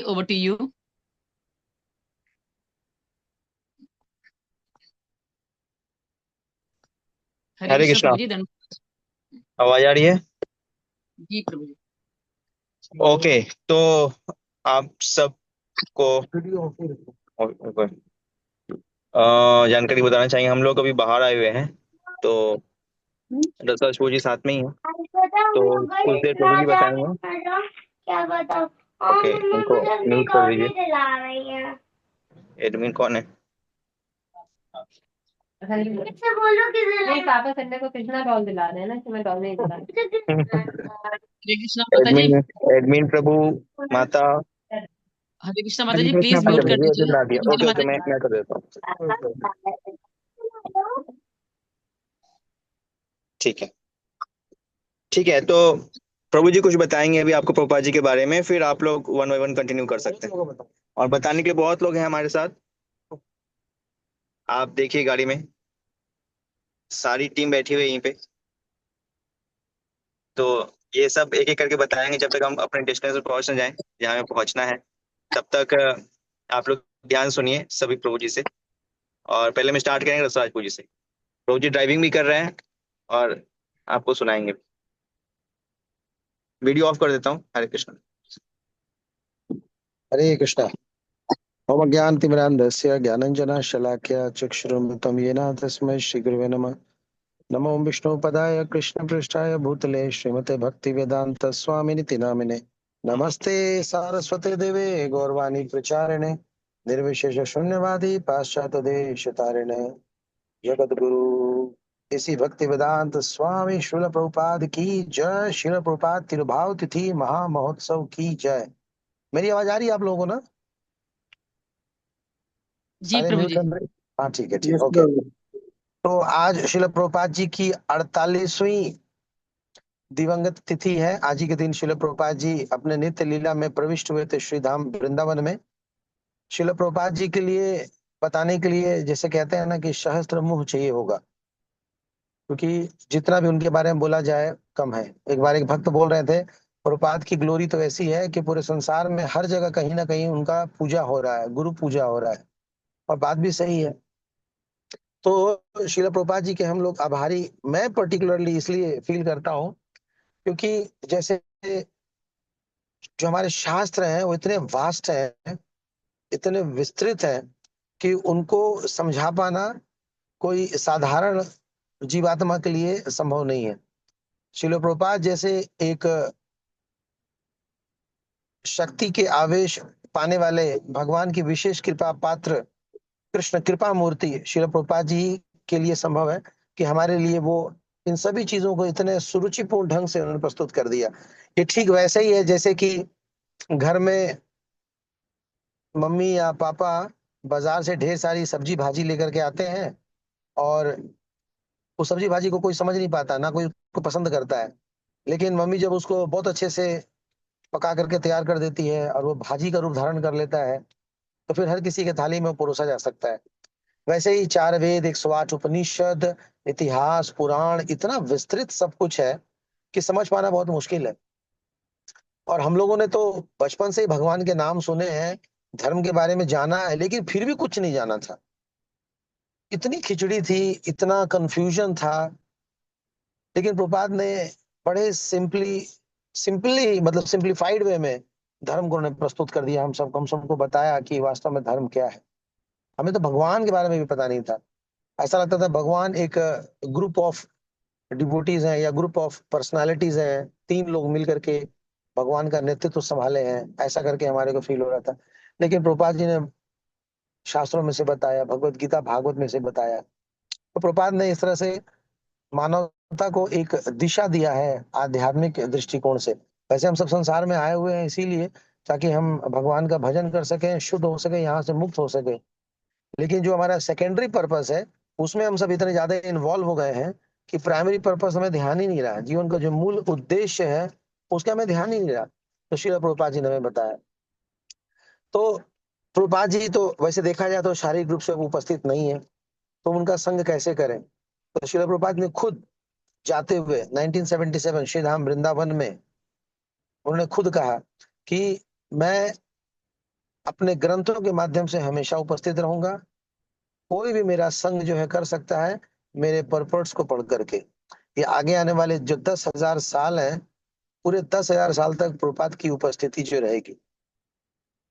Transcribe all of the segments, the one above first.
over to you. Hare Hare Krishna Krishna. Prabhu जी। आवाज आ रही है? जी प्रभु जी। ओके। तो आप सबको जानकारी बताना चाहिए। हम लोग अभी बाहर आए हुए हैं, तो दरअसल प्रभु जी साथ में ही हैं। तो कुछ देर प्रभु जी बताएंगे। क्या बताओ? ओके, मम्मा इनको मुझे अपनी म्यूट कर डॉली दीजिए। दिला रही है। एडमिन कौन है? इससे बोलो कि नहीं, पापा संडे को कृष्णा डॉल दिला रहे हैं ना, कि मैं डॉल नहीं दिला हरे कृष्ण माता जी। एडमिन एडमिन प्रभु माता। हरे कृष्ण माता हरे जी, कृष्णा। प्लीज अच्छा, म्यूट कर मुझे दीजिए। एडमिन ला दिया। जय ओके ओके, माता जी। मैं कर देता हूँ। ठीक है, ठीक है। तो प्रभु जी कुछ बताएंगे अभी आपको प्रभुपाद जी के बारे में, फिर आप लोग वन बाय वन कंटिन्यू कर सकते हैं। और बताने के लिए बहुत लोग हैं हमारे साथ। आप देखिए गाड़ी में सारी टीम बैठी हुई है यहीं पे। तो ये सब एक एक करके बताएंगे जब तक हम अपने डेस्टिनेशन पर पहुंच ना जाए, जहाँ हमें पहुंचना है। तब तक आप लोग ध्यान सुनिए सभी प्रभु जी से। और पहले हम स्टार्ट करेंगे रसराज प्रभु जी से। प्रभु जी ड्राइविंग भी कर रहे हैं और आपको सुनाएंगे। वीडियो ऑफ कर देता हूँ। हरे कृष्ण। हरे कृष्णा। मम ज्ञानतिमिरान्धस्य ज्ञानञ्जनशलाकया चक्षुरुन्मिलितं येन तस्मै श्रीगुरवे नमः। नमो विष्णुपदाय कृष्णपृष्ठाय भूतले श्रीमते भक्तिवेदान्त स्वामिनिति नामिने। नमस्ते सारस्वते देवे गौरवाणी प्रचारिणे निर्विशेष शून्यवादी पाश्चात्य देश तारिणे। जगत गुरु इसी भक्ति वेदांत स्वामी श्रील प्रभुपाद की जय। श्रील प्रभुपाद तिरुभाव तिथि महा महोत्सव की जय। मेरी आवाज आ रही है आप लोगों को ना? जी सारे प्रभु म्यूट जी। कर रहे? हाँ ठीक है, ठीक है, ओके। तो आज श्रील प्रभुपाद जी की 48वीं दिवंगत तिथि है। आज ही के दिन श्रील प्रभुपाद जी अपने नित्य लीला में प्रविष्ट हुए थे श्री धाम वृंदावन में। श्रील प्रभुपाद जी के लिए बताने के लिए जैसे कहते हैं ना कि सहस्त्र मुंह चाहिए होगा, क्योंकि जितना भी उनके बारे में बोला जाए कम है। एक बार एक भक्त बोल रहे थे, प्रभुपाद की ग्लोरी तो ऐसी है कि पूरे संसार में हर जगह कहीं ना कहीं उनका पूजा हो रहा है, गुरु पूजा हो रहा है। और बात भी सही है। तो शिला प्रभुपाद जी के हम लोग आभारी, मैं पर्टिकुलरली इसलिए फील करता हूँ क्योंकि जैसे जो हमारे शास्त्र हैं वो इतने वास्ट हैं, इतने विस्तृत हैं कि उनको समझा पाना कोई साधारण जीवात्मा के लिए संभव नहीं है। शिला प्रभुपाद जैसे एक शक्ति के आवेश पाने वाले भगवान की विशेष कृपा पात्र कृष्ण कृपा मूर्ति शिला प्रभुपाद जी के लिए संभव है कि हमारे लिए वो इन सभी चीजों को इतने सुरुचिपूर्ण ढंग से उन्होंने प्रस्तुत कर दिया। ये ठीक वैसे ही है जैसे कि घर में मम्मी या पापा बाजार से ढेर सारी सब्जी भाजी लेकर के आते हैं, और उस सब्जी भाजी को कोई समझ नहीं पाता, ना कोई उसको पसंद करता है। लेकिन मम्मी जब उसको बहुत अच्छे से पका करके तैयार कर देती है और वो भाजी का रूप धारण कर लेता है, तो फिर हर किसी के थाली में वो परोसा जा सकता है। वैसे ही चार वेद, 108 उपनिषद, इतिहास, पुराण, इतना विस्तृत सब कुछ है कि समझ पाना बहुत मुश्किल है। और हम लोगों ने तो बचपन से ही भगवान के नाम सुने हैं, धर्म के बारे में जाना है, लेकिन फिर भी कुछ नहीं जाना था। इतनी खिचड़ी थी, इतना कंफ्यूजन था। लेकिन प्रभुपाद ने बड़े सिंपली मतलब सिंप्लीफाइड वे में धर्म को उन्होंने प्रस्तुत कर दिया। हम सबको बताया कि वास्तव में धर्म क्या है। हमें तो भगवान के बारे में भी पता नहीं था। ऐसा लगता था भगवान एक ग्रुप ऑफ डिवोटीज हैं या ग्रुप ऑफ पर्सनालिटीज हैं, तीन लोग मिल करके भगवान का नेतृत्व संभाले हैं, ऐसा करके हमारे को फील हो रहा था। लेकिन प्रभुपाद जी ने शास्त्रों में से बताया, भगवत गीता भागवत में से बताया। तो प्रभुपाद ने इस तरह से मानवता को एक दिशा दिया है आध्यात्मिक दृष्टिकोण से। वैसे हम सब संसार में आए हुए हैं इसीलिए ताकि हम भगवान का भजन कर सकें, शुद्ध हो सके, यहाँ से मुक्त हो सके। लेकिन जो हमारा सेकेंडरी पर्पस है उसमें हम सब इतने ज्यादा इन्वॉल्व हो गए हैं कि प्राइमरी पर्पस हमें ध्यान ही नहीं रहा। जीवन का जो मूल उद्देश्य है उसका हमें ध्यान ही नहीं रहा। तो श्रील प्रभुपाद जी ने हमें बताया। तो प्रभुपाद जी तो वैसे देखा जाए तो शारीरिक रूप से उपस्थित नहीं है, तो उनका संग कैसे करें। तो श्रील प्रभुपाद ने खुद जाते हुए 1977 श्री धाम वृंदावन में उन्होंने खुद कहा कि मैं अपने ग्रंथों के माध्यम से हमेशा उपस्थित रहूंगा। कोई भी मेरा संग जो है कर सकता है मेरे परपर्ट्स को पढ़ करके। ये आगे आने वाले जो 10,000 साल है, पूरे 10,000 साल तक प्रभुपाद की उपस्थिति जो रहेगी,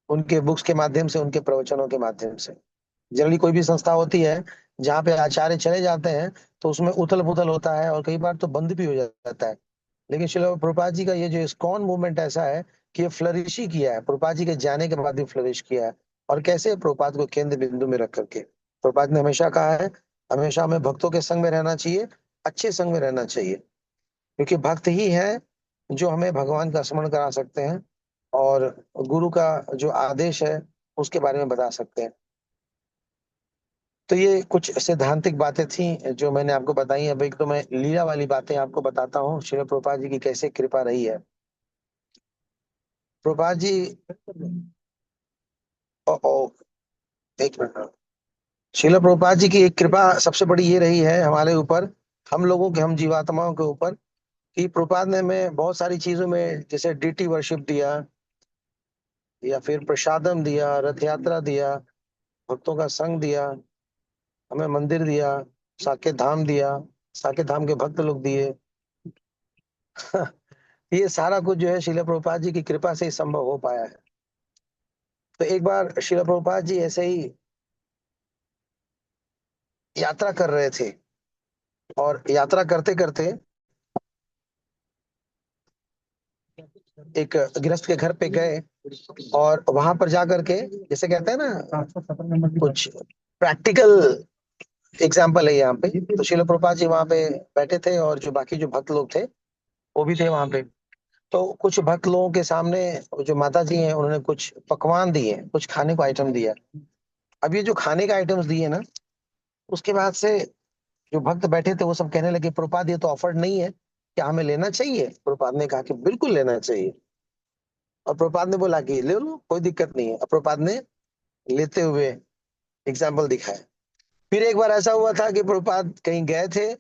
उनके बुक्स के माध्यम से, उनके प्रवचनों के माध्यम से। जनरली कोई भी संस्था होती है जहाँ पे आचार्य चले जाते हैं तो उसमें उथल पुथल होता है और कई बार तो बंद भी हो जाता है। लेकिन श्रील प्रभुपाद जी का ये जो इस्कॉन मूवमेंट ऐसा है कि ये फ्लरिश ही किया है, प्रभुपाद जी के जाने के बाद भी फ्लरिश किया है। और कैसे? प्रभुपाद को केंद्र बिंदु में रख करके। प्रभुपाद ने हमेशा कहा है, हमेशा हमें भक्तों के संग में रहना चाहिए, अच्छे संग में रहना चाहिए, क्योंकि भक्त ही है जो हमें भगवान का स्मरण करा सकते हैं और गुरु का जो आदेश है उसके बारे में बता सकते हैं। तो ये कुछ सैद्धांतिक बातें थी जो मैंने आपको बताई। अब एक तो मैं लीला वाली बातें आपको बताता हूँ, श्रील प्रभुपाद जी की कैसे कृपा रही है। प्रभुपाद जी, ओ, ओ, एक मिनट। श्रील प्रभुपाद जी की एक कृपा सबसे बड़ी ये रही है हमारे ऊपर, हम लोगों के, हम जीवात्माओं के ऊपर, कि प्रभुपाद ने हमें बहुत सारी चीजों में, जैसे डीटी वर्शिप दिया, या फिर प्रसादम दिया, रथ यात्रा दिया, भक्तों का संग दिया, हमें मंदिर दिया, साकेत धाम दिया, साकेत धाम के भक्त लोग दिए। ये सारा कुछ जो है श्रील प्रभुपाद जी की कृपा से ही संभव हो पाया है। तो एक बार श्रील प्रभुपाद जी ऐसे ही यात्रा कर रहे थे और यात्रा करते करते एक गृहस्थ के घर पे गए और वहां पर जाकर के, जैसे कहते हैं ना, कुछ प्रैक्टिकल एग्जाम्पल है यहाँ पे। तो श्रील प्रभुपाद जी वहां पे बैठे थे और जो बाकी जो भक्त लोग थे वो भी थे वहां पे। तो कुछ भक्त लोगों के सामने जो माता जी हैं उन्होंने कुछ पकवान दिए, कुछ खाने को आइटम दिया। अब ये जो खाने का आइटम्स दिए ना, उसके बाद से जो भक्त बैठे थे वो सब कहने लगे, प्रभुपाद ये तो ऑफर्ड नहीं है, क्या हमें लेना चाहिए? प्रभुपाद ने कहा कि बिल्कुल लेना चाहिए। और प्रभुपाद ने बोला कि ले लो, कोई दिक्कत नहीं है। और प्रभुपाद ने लेते हुए एग्जाम्पल दिखाया। फिर एक बार ऐसा हुआ था कि प्रभुपाद कहीं गए थे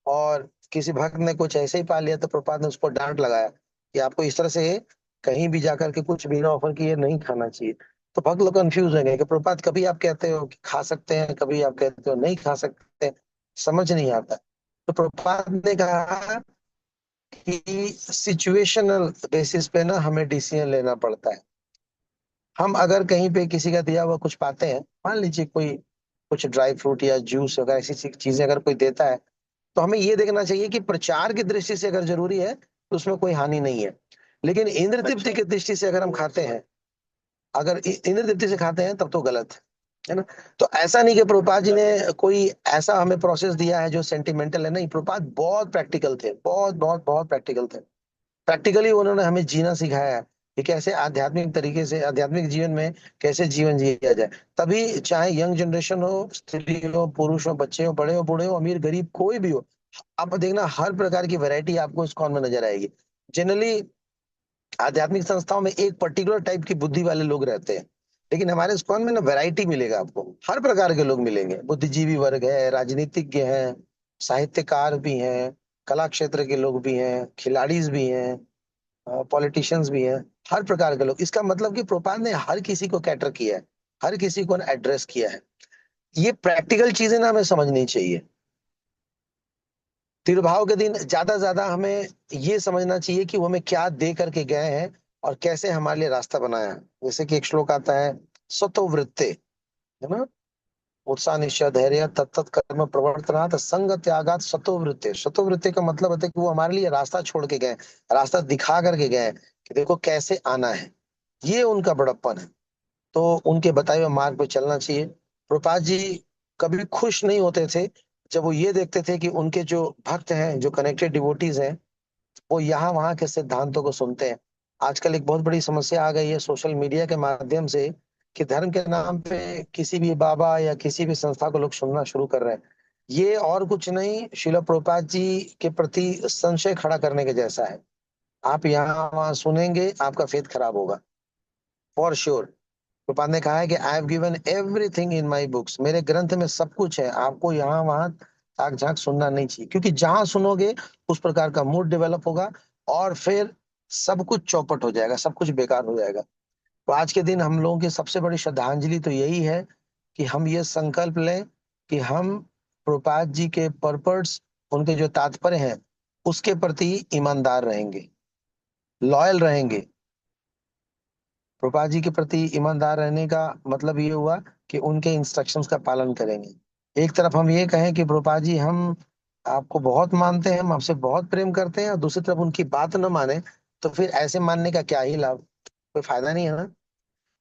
और किसी भक्त ने कुछ ऐसे ही पा लिया, तो प्रभुपाद ने उसको डांट लगाया कि आपको इस तरह से कहीं भी जाकर के कुछ बिना ऑफर किए नहीं खाना चाहिए। तो भक्त लोग कंफ्यूज हो गए कि प्रभुपाद कभी आप कहते हो कि खा सकते हैं, कभी आप कहते हो नहीं खा सकते, समझ नहीं आता। तो प्रभुपाद ने कहा कि सिचुएशनल बेसिस पे ना हमें डिसीजन लेना पड़ता है। हम अगर कहीं पे किसी का दिया हुआ कुछ पाते हैं, मान लीजिए कोई कुछ ड्राई फ्रूट या जूस वगैरह ऐसी चीजें अगर कोई देता है, तो हमें ये देखना चाहिए कि प्रचार की दृष्टि से अगर जरूरी है तो उसमें कोई हानि नहीं है। लेकिन इंद्र तृप्ति की दृष्टि से अगर हम खाते हैं, अगर इंद्र तृप्ति से खाते हैं तब तो गलत है ना। तो ऐसा नहीं कि प्रभुपाद जी ने कोई ऐसा हमें प्रोसेस दिया है जो सेंटिमेंटल है, नहीं। प्रभुपाद बहुत प्रैक्टिकल थे, बहुत बहुत बहुत प्रैक्टिकल थे। प्रैक्टिकली उन्होंने हमें जीना सिखाया है कि कैसे आध्यात्मिक तरीके से, आध्यात्मिक जीवन में कैसे जीवन जिया जाए। तभी चाहे यंग जनरेशन हो, स्त्री हो, पुरुष हो, बच्चे हो, बड़े हो, बूढ़े हो, अमीर गरीब कोई भी हो, आप देखना हर प्रकार की वैरायटी आपको इस कॉन में नजर आएगी। जनरली आध्यात्मिक संस्थाओं में एक पर्टिकुलर टाइप की बुद्धि वाले लोग रहते हैं, लेकिन हमारे इस्कॉन में ना वैरायटी मिलेगा आपको, हर प्रकार के लोग मिलेंगे। बुद्धिजीवी वर्ग है, राजनीतिज्ञ हैं, साहित्यकार भी हैं, कला क्षेत्र के लोग भी हैं, खिलाड़ीज भी हैं, पॉलिटिशियंस भी हैं, हर प्रकार के लोग। इसका मतलब कि प्रोपान ने हर किसी को कैटर किया है, हर किसी को एड्रेस किया है। ये प्रैक्टिकल चीजें ना हमें समझनी चाहिए। तिरुभाव के दिन ज्यादा हमें ये समझना चाहिए कि वो हमें क्या दे करके गए हैं और कैसे हमारे लिए रास्ता बनाया है। जैसे कि एक श्लोक आता है, सतो वृत्ते, है ना, उत्साह निश्चय धैर्य तत्त कर्म प्रवर्तनात् संग त्यागात सतो वृत्ते। सतो वृत्ते का मतलब होता है कि वो हमारे लिए रास्ता छोड़ के गए, रास्ता दिखा करके गए कि देखो कैसे आना है। ये उनका बड़प्पन है। तो उनके बताए हुए मार्ग पे चलना चाहिए। प्रभुपाद जी कभी खुश नहीं होते थे जब वो ये देखते थे कि उनके जो भक्त हैं, जो कनेक्टेड डिवोटीज हैं, वो यहाँ वहाँ के सिद्धांतों को सुनते हैं। आजकल एक बहुत बड़ी समस्या आ गई है सोशल मीडिया के माध्यम से, कि धर्म के नाम पे किसी भी बाबा या किसी भी संस्था को लोग सुनना शुरू कर रहे हैं। ये और कुछ नहीं, शिला प्रभुपाद जी के प्रति संशय खड़ा करने के जैसा है। आप यहाँ वहाँ सुनेंगे, आपका फेथ खराब होगा फॉर श्योर। प्रभुपाद ने कहा है कि I have given everything in my books, मेरे ग्रंथ में सब कुछ है, आपको यहाँ वहाँ ताक झांक सुनना नहीं चाहिए, क्योंकि जहां सुनोगे उस प्रकार का मूड डेवलप होगा और फिर सब कुछ चौपट हो जाएगा, सब कुछ बेकार हो जाएगा। तो आज के दिन हम लोगों की सबसे बड़ी श्रद्धांजलि तो यही है कि हम ये संकल्प लें कि हम प्रभुपाद जी के पर्पस, उनके जो तात्पर्य हैं, उसके प्रति ईमानदार रहेंगे, लॉयल रहेंगे। प्रभुपाद जी के प्रति ईमानदार रहने का मतलब ये हुआ कि उनके इंस्ट्रक्शंस का पालन करेंगे। एक तरफ हम ये कहें कि प्रभुपाद जी, हम आपको बहुत मानते हैं, हम आपसे बहुत प्रेम करते हैं, और दूसरी तरफ उनकी बात न माने तो फिर ऐसे मानने का क्या ही लाभ, कोई फायदा नहीं है ना।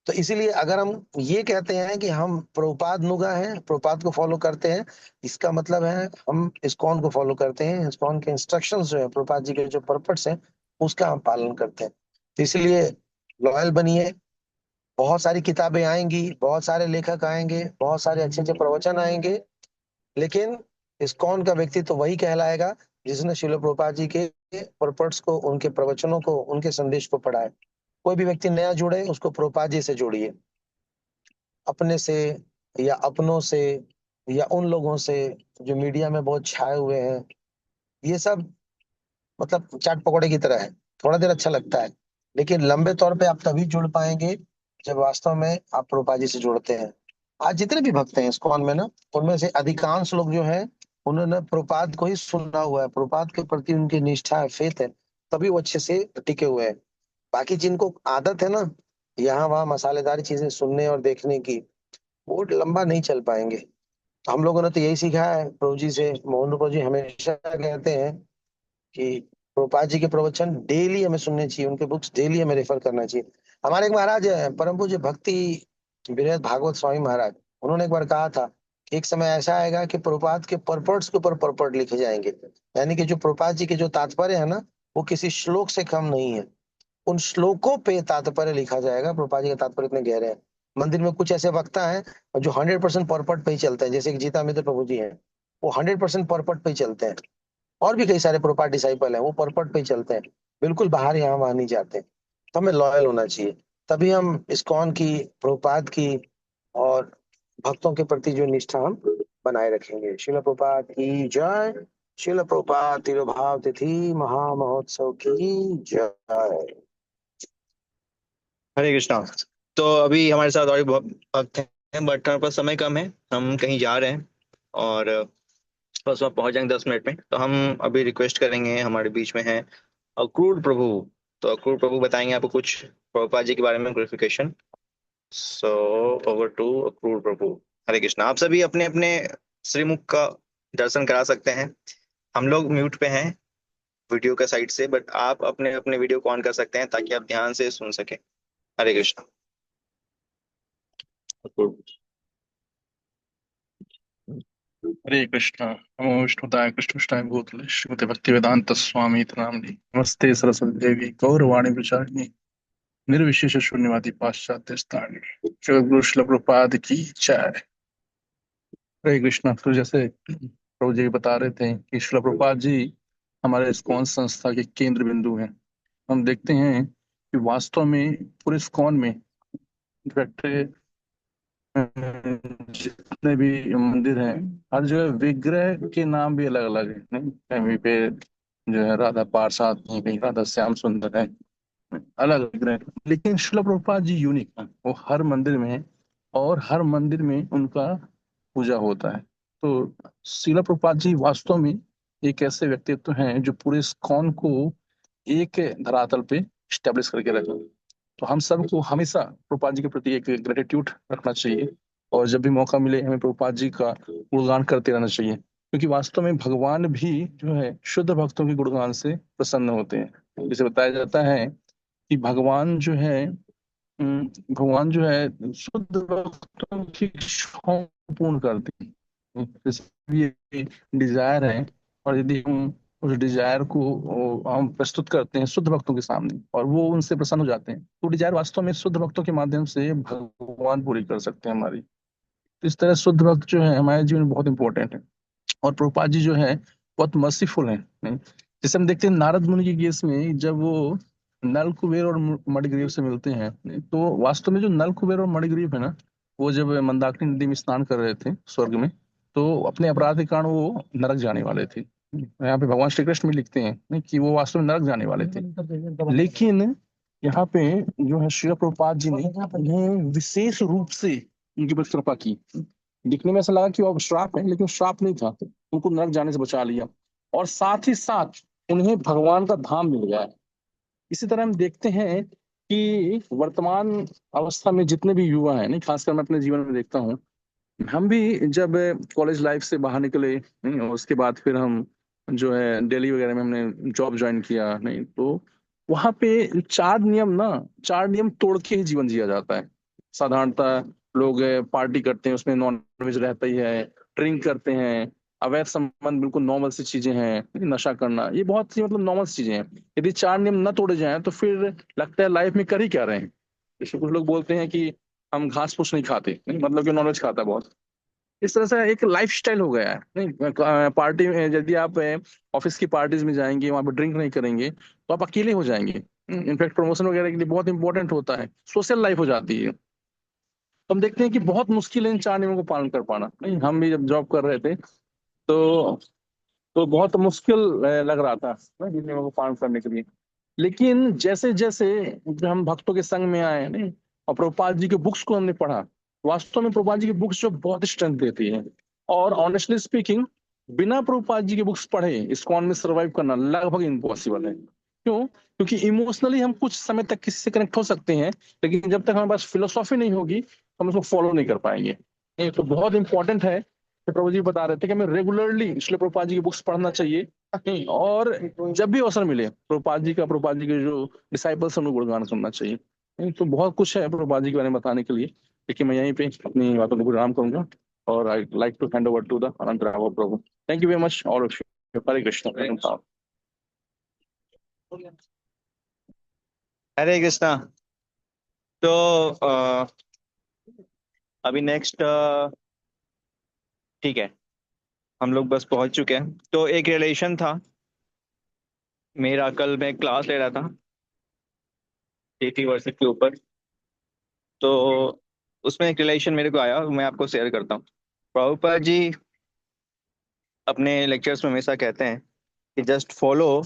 तो इसीलिए अगर हम ये कहते हैं कि हम प्रभुपाद नुगा हैं, प्रभुपाद को फॉलो करते हैं, इसका मतलब है हम इस्कॉन को फॉलो करते हैं, इस्कॉन के इंस्ट्रक्शंस जो है, प्रभुपाद जी के जो पर्पस हैं, उसका हम पालन करते हैं। तो इसलिए लॉयल बनिए। बहुत सारी किताबें आएंगी, बहुत सारे लेखक आएंगे, बहुत सारे अच्छे अच्छे प्रवचन आएंगे, लेकिन इस्कॉन का व्यक्ति तो वही कहलाएगा जिसने श्रील प्रभुपाद जी के पर्पस को, उनके प्रवचनों को, उनके संदेश को पढ़ा है। कोई भी व्यक्ति नया जुड़े, उसको प्रभुपाद जी से जोड़िए, अपने से या अपनों से या उन लोगों से जो मीडिया में बहुत छाए हुए हैं। ये सब मतलब चाट पकौड़े की तरह है, थोड़ा देर अच्छा लगता है, लेकिन लंबे तौर पे आप तभी जुड़ पाएंगे जब वास्तव में आप प्रभुपाद जी से जुड़ते हैं। आज जितने भी भक्त हैं इस्कॉन में ना, उनमें से अधिकांश लोग जो हैं, उन्होंने प्रभुपाद को ही सुना हुआ है, प्रभुपाद के प्रति उनकी निष्ठा है, फेथ है, तभी वो अच्छे से टिके हुए हैं। बाकी जिनको आदत है ना यहाँ वहाँ मसालेदार चीजें सुनने और देखने की, वो लंबा नहीं चल पाएंगे। हम लोगों ने तो यही सीखा है प्रभु जी से। मोहन रूप जी हमेशा कहते हैं कि प्रभुपाद जी के प्रवचन डेली हमें सुनने चाहिए, उनके बुक्स डेली हमें रेफर करना चाहिए। हमारे एक महाराज है, परम पूज्य भक्ति विनय भागवत स्वामी महाराज, उन्होंने एक बार कहा था कि एक समय ऐसा आएगा कि प्रभुपाद के पर्पट्स के ऊपर पर्पट लिखे जाएंगे, यानी कि जो प्रभुपाद जी के जो तात्पर्य है ना, वो किसी श्लोक से कम नहीं है, उन श्लोकों पे तात्पर्य लिखा जाएगा। प्रभुपाद जी के तात्पर्य इतने गहरे हैं। मंदिर में कुछ ऐसे वक्ता हैं जो 100% पर्पट पे ही चलते हैं, जैसे कि गीता मित्र प्रभु जी हैं, वो 100% पर्पट पे ही चलते हैं। और भी कई सारे प्रभुपाद डिसाइपल हैं, वो पर्पट पे ही चलते हैं, बिल्कुल बाहर यहाँ वहां नहीं जाते। तो हमें लॉयल होना चाहिए, तभी हम इस्कॉन की, प्रभुपाद की और भक्तों के प्रति जो निष्ठा हम बनाए रखेंगे। शिल प्रभुपाद की जय। शिल प्रभुपाद तिरुभाव तिथि महामहोत्सव की जय। हरे कृष्णा। तो अभी हमारे साथ और भी बहुत भक्त हैं, बट हमारे पास समय कम है, हम कहीं जा रहे हैं और बस वहाँ पहुंच जाएंगे 10 मिनट में। तो हम अभी रिक्वेस्ट करेंगे, हमारे बीच में है अक्रूर प्रभु। तो अक्रूर प्रभु बताएंगे आपको कुछ प्रभुपाद जी के बारे में clarification. So over to Akrur Prabhu. Hare Krishna. आप सभी अपने अपने श्रीमुख का दर्शन करा सकते हैं। हम लोग म्यूट पे हैं वीडियो का साइड से, बट आप अपने अपने वीडियो को ऑन कर सकते हैं ताकि आप ध्यान से सुन सकें। हरे कृष्णा। अक्रूर। हरे कृष्णा। नमो विष्णुताय कृष्णष्टाय भूतले श्रीमते भक्ति वेदांत स्वामी नामनि नमस्ते सरस्वती देवी गौरवाणी प्रचारिणी निर्विशेष शून्यवादी पाश्चात्य स्थानी जगत गुरु श्रील प्रभुपाद की जय। हरे कृष्णा। तो जैसे प्रभु जी बता रहे थे कि श्रील प्रभुपाद जी हमारे इस्कॉन संस्था के केंद्र बिंदु हैं। हम देखते हैं कि वास्तव में पूरे इस्कॉन में इनफैक्ट जितने भी मंदिर हैं, हर जगह विग्रह के नाम भी अलग अलग है। नहीं, कहीं पे जो है राधा पार्षद, कहीं राधा श्याम सुंदर है, अलग विग्रह। लेकिन शिला प्रभुपाद जी यूनिक है, वो हर मंदिर में है और हर मंदिर में उनका पूजा होता है। तो शिला प्रभुपाद जी वास्तव में एक ऐसे व्यक्तित्व हैं जो पूरे इस्कॉन को एक धरातल पे स्टेब्लिश करके रखे। तो हम सबको हमेशा प्रभुपाद जी के प्रति एक ग्रेटिट्यूड रखना चाहिए और जब भी मौका मिले हमें प्रभुपाद जी का गुणगान करते रहना चाहिए, क्योंकि वास्तव में भगवान भी जो है शुद्ध भक्तों के गुणगान से प्रसन्न होते हैं। जैसे बताया जाता है कि भगवान जो है शुद्ध भक्तों की इच्छाओं को पूर्ण करते हैं। जैसे भी ये डिजायर है, और यदि हम उस डिजायर को हम प्रस्तुत करते हैं शुद्ध भक्तों के सामने और वो उनसे प्रसन्न हो जाते हैं, तो डिजायर वास्तव में शुद्ध भक्तों के माध्यम से भगवान पूरी कर सकते हैं हमारी। तो इस तरह शुद्ध भक्त जो है हमारे जीवन में बहुत इंपॉर्टेंट है। और प्रभुपाद जी जो है बहुत मर्सीफुल है। नहीं, जैसे हम देखते हैं नारद मुनि के केस में, जब वो नल कुबेर और मणिग्रीव से मिलते हैं, नहीं, तो वास्तव में जो नल कुबेर और मणिग्रीव है ना, वो जब मंदाकिनी नदी में स्नान कर रहे थे स्वर्ग में, तो अपने अपराध के कारण वो नरक जाने वाले थे। यहाँ पे भगवान श्री कृष्ण भी लिखते हैं नहीं, कि वो वास्तव में नरक जाने वाले थे। लेकिन यहाँ पे जो है श्रील प्रभुपाद जी ने उन्हें विशेष रूप से उनकी पर कृपा की। दिखने में ऐसा लगा कि वो श्राप है, लेकिन श्राप नहीं था, उनको नरक जाने से बचा लिया और साथ ही साथ उन्हें भगवान का धाम मिल गया है। इसी तरह हम देखते हैं कि वर्तमान अवस्था में जितने भी युवा हैं, नहीं खासकर मैं अपने जीवन में देखता हूँ, हम भी जब कॉलेज लाइफ से बाहर निकले नहीं, और उसके बाद फिर हम जो है दिल्ली वगैरह में हमने जॉब ज्वाइन किया नहीं, तो वहां पे चार नियम तोड़ के ही जीवन जिया जाता है। साधारणतः लोग पार्टी करते हैं, उसमें नॉन वेज रहता ही है, ड्रिंक करते हैं, अवैध संबंध बिल्कुल नॉर्मल सी चीजें हैं, नशा करना, ये बहुत सी मतलब नॉर्मल चीजें हैं। यदि चार नियम न तोड़े जाएं तो फिर लगता है लाइफ में कर ही क्या रहे हैं। जैसे कुछ लोग बोलते हैं कि हम घास फूस नहीं खाते, नहीं मतलब कि नॉनवेज खाता है बहुत। इस तरह से एक लाइफ स्टाइल हो गया है नहीं। पार्टी में यदि आप ऑफिस की पार्टीज में जाएंगे, वहां पर ड्रिंक नहीं करेंगे तो आप अकेले हो जाएंगे। इनफैक्ट प्रमोशन वगैरह के लिए बहुत इंपॉर्टेंट होता है, सोशल लाइफ हो जाती है। तो हम देखते हैं कि बहुत मुश्किल है इन चार नियमों को पालन कर पाना। नहीं, हम भी जब जॉब कर रहे थे तो बहुत मुश्किल लग रहा था ना, इन नियमों को पालन करने के लिए। लेकिन जैसे जैसे जब हम भक्तों के संग में आए नहीं, और प्रभुपाद जी के बुक्स को हमने पढ़ा, वास्तव में प्रभुपाद जी की बुक्स जो बहुत स्ट्रेंथ देती है। और ऑनेस्टली स्पीकिंग, बिना प्रभुपाद जी के बुक्स पढ़े इस्कॉन में सरवाइव करना लगभग इम्पॉसिबल है। क्यों? क्योंकि इमोशनली हम कुछ समय तक किसी से कनेक्ट हो सकते हैं, लेकिन जब तक हमारे पास फिलोसॉफी नहीं होगी हम उसको फॉलो नहीं कर पाएंगे। ये तो बहुत इंपॉर्टेंट है कि प्रभु जी बता रहे थे कि हमें रेगुलरली श्रील प्रभुपाद जी की बुक्स पढ़ना चाहिए। नहीं, और जब भी अवसर मिले प्रभुपाद जी के जो डिसाइपल्स हैं उनको गुणगान सुनना चाहिए। नहीं, तो बहुत कुछ है प्रभुपाद जी के बारे में बताने के लिए, लेकिन मैं यहीं पे अपनी बातों को विराम करूंगा और I like to hand over to the Anant Rao Prabhu. Thank you very much all of you. Hare Krishna. Hare Krishna. तो अभी नेक्स्ट, ठीक है, हम लोग बस पहुंच चुके हैं। तो एक रिलेशन था मेरा, कल मैं क्लास ले रहा था 80 वर्ष के ऊपर, तो उसमें एक रिलेशन मेरे को आया, मैं आपको शेयर करता हूँ। प्रभुपाद जी अपने लेक्चर्स में हमेशा कहते हैं कि just follow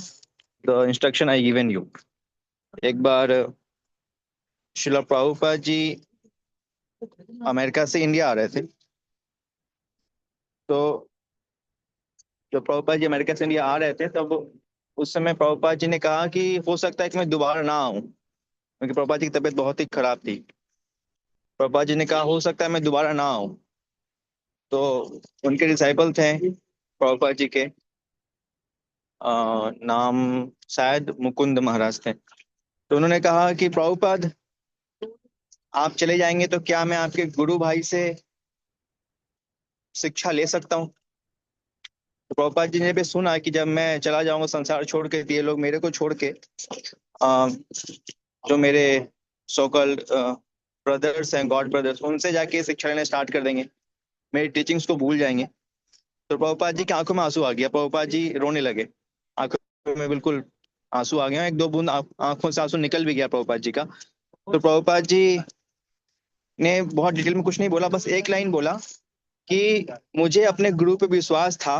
the instruction I given you. एक बार श्रील प्रभुपाद जी अमेरिका से इंडिया आ रहे थे, तो जब प्रभुपाद जी अमेरिका से इंडिया आ रहे थे तब उस समय प्रभुपाद जी ने कहा कि हो सकता है कि मैं दोबारा ना आऊं, क्योंकि प्रभुपाद जी की तबीयत बहुत ही खराब थी। प्रभुपाद जी ने कहा हो सकता है मैं दोबारा ना आऊं। तो उनके डिसाइपल थे प्रभुपाद जी के, नाम शायद मुकुंद महाराज थे। तो उन्होंने कहा कि प्रभुपाद आप चले जाएंगे तो क्या मैं आपके गुरु भाई से शिक्षा ले सकता हूँ? तो प्रभुपाद जी ने भी सुना कि जब मैं चला जाऊंगा संसार छोड़ के, तो ये लोग मेरे को छोड़ के जो मेरे सोकल ब्रदर्स हैं, गॉड ब्रदर्स, उनसे जाके शिक्षा लेना स्टार्ट कर देंगे, मेरी टीचिंग्स को भूल जाएंगे। तो प्रभुपाद जी की आंखों में आंसू आ गया, प्रभुपाद जी रोने लगे, आंखों में बिल्कुल आंसू आ गए, एक दो बूंद आंखों से आंसू निकल भी गया प्रभुपाद जी का। तो प्रभुपाद जी ने बहुत डिटेल में कुछ नहीं बोला, बस एक लाइन बोला कि मुझे अपने गुरु पे विश्वास था,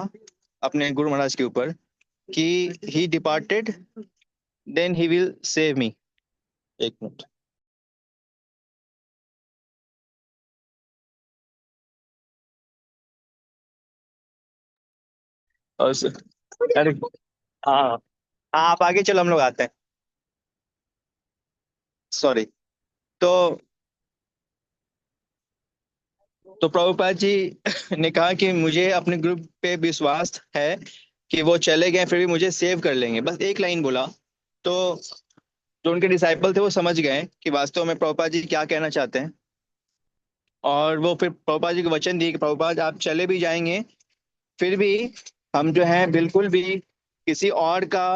अपने गुरु महाराज के ऊपर, कि he departed then he will save me. एक मिनट। और अरे हाँ हाँ, आप आगे चलो, हम लोग आते हैं, सॉरी। तो प्रभुपाद जी ने कहा कि मुझे अपने ग्रुप पे विश्वास है कि वो चले गए फिर भी मुझे सेव कर लेंगे, बस एक लाइन बोला। तो जो उनके डिसाइपल थे वो समझ गए कि वास्तव में प्रभुपाद जी क्या कहना चाहते हैं, और वो फिर प्रभुपाद जी को वचन दिए कि प्रभुपाद आप चले भी जाएंगे फिर भी हम जो है बिल्कुल भी किसी और का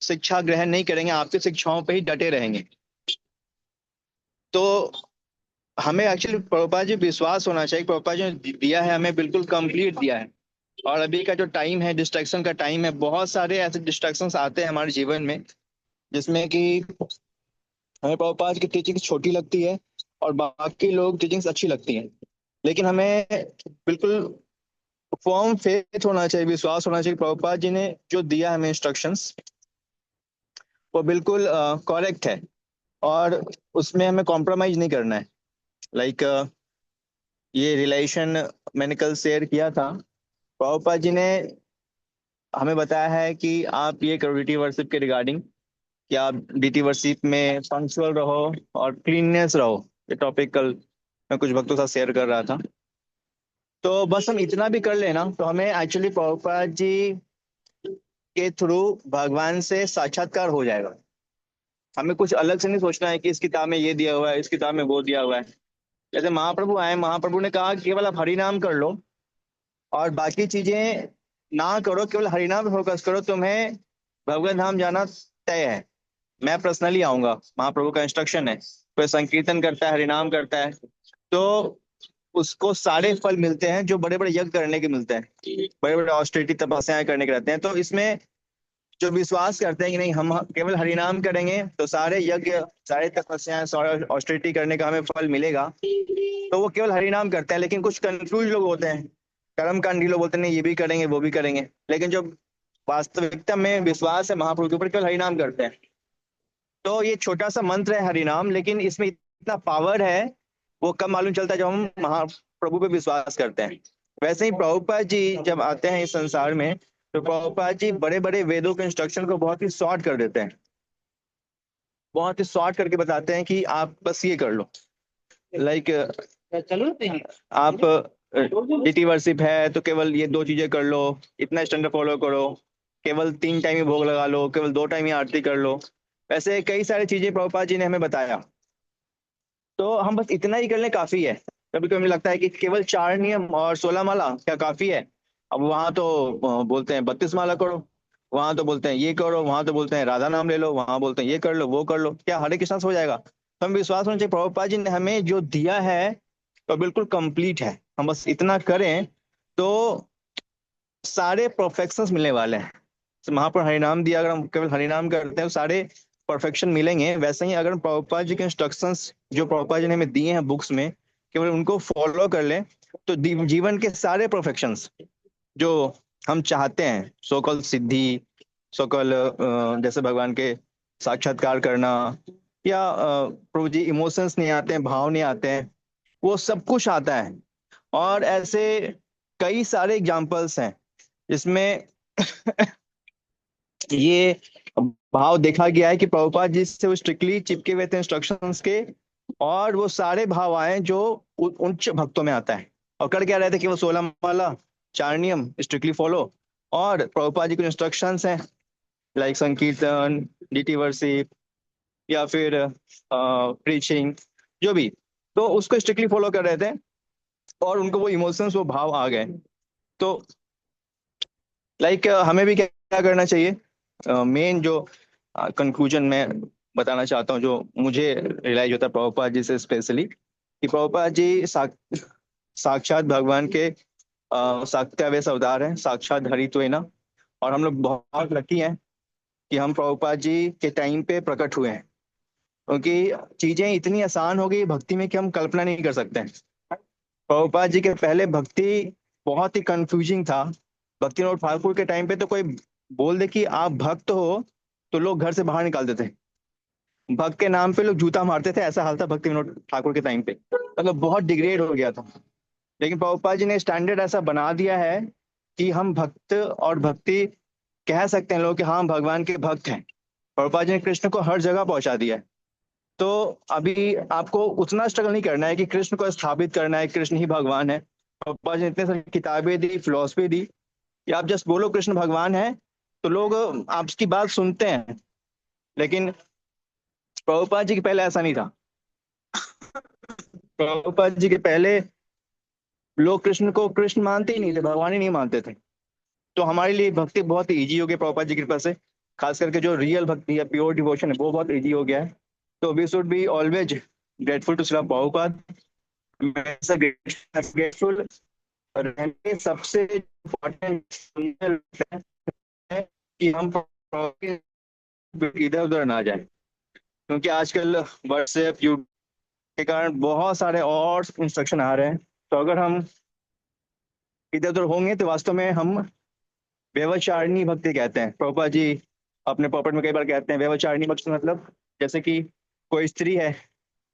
शिक्षा ग्रहण नहीं करेंगे, आपकी शिक्षाओं पे ही डटे रहेंगे। तो हमें एक्चुअली प्रभुपाद जी विश्वास होना चाहिए, प्रभुपाद जी ने दिया है हमें, बिल्कुल कंप्लीट दिया है। और अभी का जो टाइम है, डिस्ट्रैक्शन का टाइम है, बहुत सारे ऐसे डिस्ट्रैक्शंस आते हैं हमारे जीवन में जिसमें कि हमें प्रभुपाद की टीचिंग छोटी लगती है और बाकी लोग टीचिंग्स अच्छी लगती हैं, लेकिन हमें बिल्कुल फर्म फेथ होना चाहिए, विश्वास होना चाहिए प्रभुपाद जी ने जो दिया हमें इंस्ट्रक्शंस वो बिल्कुल करेक्ट है। और उसमें हमें कॉम्प्रोमाइज नहीं करना है। लाइक ये रिलेशन मैंने कल शेयर किया था। प्रभुपाद जी ने हमें बताया है कि आप ये करो डीटी वर्शिप के रिगार्डिंग, कि आप डीटी वर्शिप में पंक्चुअल रहो और क्लीननेस रहो। ये टॉपिक कल मैं कुछ भक्तों के साथ शेयर कर रहा था। तो बस हम इतना भी कर लेना तो हमें एक्चुअली प्रभुपाद जी के थ्रू भगवान से साक्षात्कार हो जाएगा। हमें कुछ अलग से नहीं सोचना है कि इस किताब में ये दिया हुआ है, इस किताब में वो दिया हुआ है। जैसे महाप्रभु आए, महाप्रभु ने कहा कि केवल आप हरि नाम कर लो और बाकी चीजें ना करो, केवल हरि नाम पे फोकस करो, तुम्हें भगवत धाम जाना तय है। मैं पर्सनली आऊंगा, महाप्रभु का इंस्ट्रक्शन है। कोई संकीर्तन करता है, हरिनाम करता है, तो उसको सारे फल मिलते हैं जो बड़े बड़े यज्ञ करने के मिलते हैं, बड़े बड़े ऑस्टेरिटी तपस्याएं करने के रहते हैं। तो इसमें जो विश्वास करते हैं कि नहीं हम केवल हरिनाम करेंगे तो सारे यज्ञ, सारे तपस्याएं, सारे ऑस्टेरिटी करने का हमें फल मिलेगा, तो वो केवल हरिनाम करते हैं। लेकिन कुछ कंफ्यूज लोग होते हैं, कर्मकांडी लोग बोलते हैं नहीं ये भी करेंगे वो भी करेंगे, लेकिन जो वास्तविकता में विश्वास है महाप्रभु के ऊपर, केवल हरिनाम करते हैं। तो ये छोटा सा मंत्र है हरिनाम, लेकिन इसमें इतना पावर है, वो कब मालूम चलता है जब हम महाप्रभु पे विश्वास करते हैं। वैसे ही प्रभुपाद जी जब आते हैं इस संसार में, तो प्रभुपाद जी बड़े बड़े वेदों के इंस्ट्रक्शन को बहुत ही शॉर्ट कर देते हैं, बहुत ही शॉर्ट करके बताते हैं कि आप बस ये कर लो। लाइक आप डीटी वर्शिप है तो केवल ये 2 चीजें कर लो, इतना स्टैंडर्ड फॉलो करो, केवल 3 टाइम ही भोग लगा लो, केवल 2 टाइम ही आरती कर लो। वैसे कई सारी चीजें प्रभुपाद जी ने हमें बताया, तो हम बस इतना ही कर लें काफी है। कभी कभी लगता है कि केवल 4 नियम और 16 माला क्या काफी है? अब वहां तो बोलते हैं 32 माला करो, वहां तो बोलते हैं ये करो, वहां तो बोलते हैं राधा नाम ले लो, वहां बोलते हैं ये कर लो वो कर लो। क्या हरे कृष्णा से हो जाएगा? तो हम विश्वास होना चाहिए प्रभुपाद जी ने हमें जो दिया है तो बिल्कुल कंप्लीट है। हम बस इतना करें तो सारे परफेक्शंस मिलने वाले हैं। तो महाप्रभु हरिनाम दिया, अगर हम केवल हरिनाम करते हैं तो सारे परफेक्शन मिलेंगे। वैसे ही अगर प्रभुपाद जी के इंस्ट्रक्शंस जो प्रभुपाद जी ने हमें दिए हैं बुक्स में, केवल उनको फॉलो कर लें तो जीवन के सारे परफेक्शंस जो हम चाहते हैं, सोकल सिद्धि, सोकल जैसे भगवान के साक्षात्कार करना, या प्रभु जी इमोशंस नहीं आते हैं, भाव नहीं आते हैं, वो सब कुछ आता है। और ऐसे कई सारे एग्जाम्पल्स हैं जिसमें ये भाव देखा गया है कि प्रभुपाद जी से वो स्ट्रिक्टली चिपके हुए थे इंस्ट्रक्शंस के, और वो सारे भाव आए जो उच्च भक्तों में आता है। और कर क्या रहे थे कि वो 16 माला, 4 नियम स्ट्रिक्टली फॉलो, और प्रभुपाद जी के इंस्ट्रक्शंस हैं लाइक संकीर्तन, डीटी वर्शिप, या फिर प्रीचिंग, जो भी, तो उसको स्ट्रिक्टली फॉलो कर रहे थे और उनको वो इमोशंस, वो भाव आ गए। तो लाइक हमें भी क्या करना चाहिए? मेन जो कंक्लूजन में बताना चाहता हूँ, जो मुझे रियलाइज होता है प्रभुपाद जी से स्पेशली, कि प्रभुपाद जी साक्षात भगवान के साक्त्यावेश अवतार हैं, साक्षात हरित्वेना। और हम लोग बहुत लकी हैं कि हम प्रभुपाद जी के टाइम पे प्रकट हुए हैं, क्योंकि चीजें इतनी आसान हो गई भक्ति में कि हम कल्पना नहीं कर सकते हैं। प्रभुपाद जी के पहले भक्ति बहुत ही कंफ्यूजिंग था। भक्ति विनोद ठाकुर के टाइम पे तो कोई बोल दे कि आप भक्त हो तो लोग घर से बाहर निकाल देते, भक्त के नाम पे लोग जूता मारते थे, ऐसा हाल था भक्ति विनोद ठाकुर के टाइम पे, मतलब बहुत डिग्रेड हो गया था। लेकिन प्रभुपाद जी ने स्टैंडर्ड ऐसा बना दिया है कि हम भक्त और भक्ति कह सकते हैं लोग कि हाँ भगवान के भक्त हैं। प्रभुपाद जी ने कृष्ण को हर जगह पहुंचा दिया है। तो अभी आपको उतना स्ट्रगल नहीं करना है कि कृष्ण को स्थापित करना है, कृष्ण ही भगवान है। प्रभुपाद जी ने इतने सारी किताबें दी, फिलॉसफी दी कि आप जस्ट बोलो कृष्ण भगवान है तो लोग आपकी बात सुनते हैं। लेकिन प्रभुपाद जी के पहले ऐसा नहीं था। प्रभुपाद जी के पहले लोग कृष्ण को कृष्ण मानते ही नहीं थे, भगवान ही नहीं मानते थे। तो हमारे लिए भक्ति बहुत ही ईजी हो गई प्रभुपाद जी की कृपा से, खास करके जो रियल भक्ति है, प्योर डिवोशन है, वो बहुत ईजी हो गया है। तो we should be always grateful to Srila Prabhupada. Grateful रहने सबसे इम्पोर्टेंट है कि हम इधर उधर ना जाए, क्योंकि आजकल व्हाट्सएप, यूट्यूब के कारण बहुत सारे और इंस्ट्रक्शन आ रहे हैं। तो अगर हम इधर उधर होंगे तो वास्तव में हम व्यवचारिणी भक्ति कहते हैं। प्रभुपाद जी अपने पॉपेट में कई बार कहते हैं व्यवचारिणी भक्ति मतलब जैसे कि कोई स्त्री है,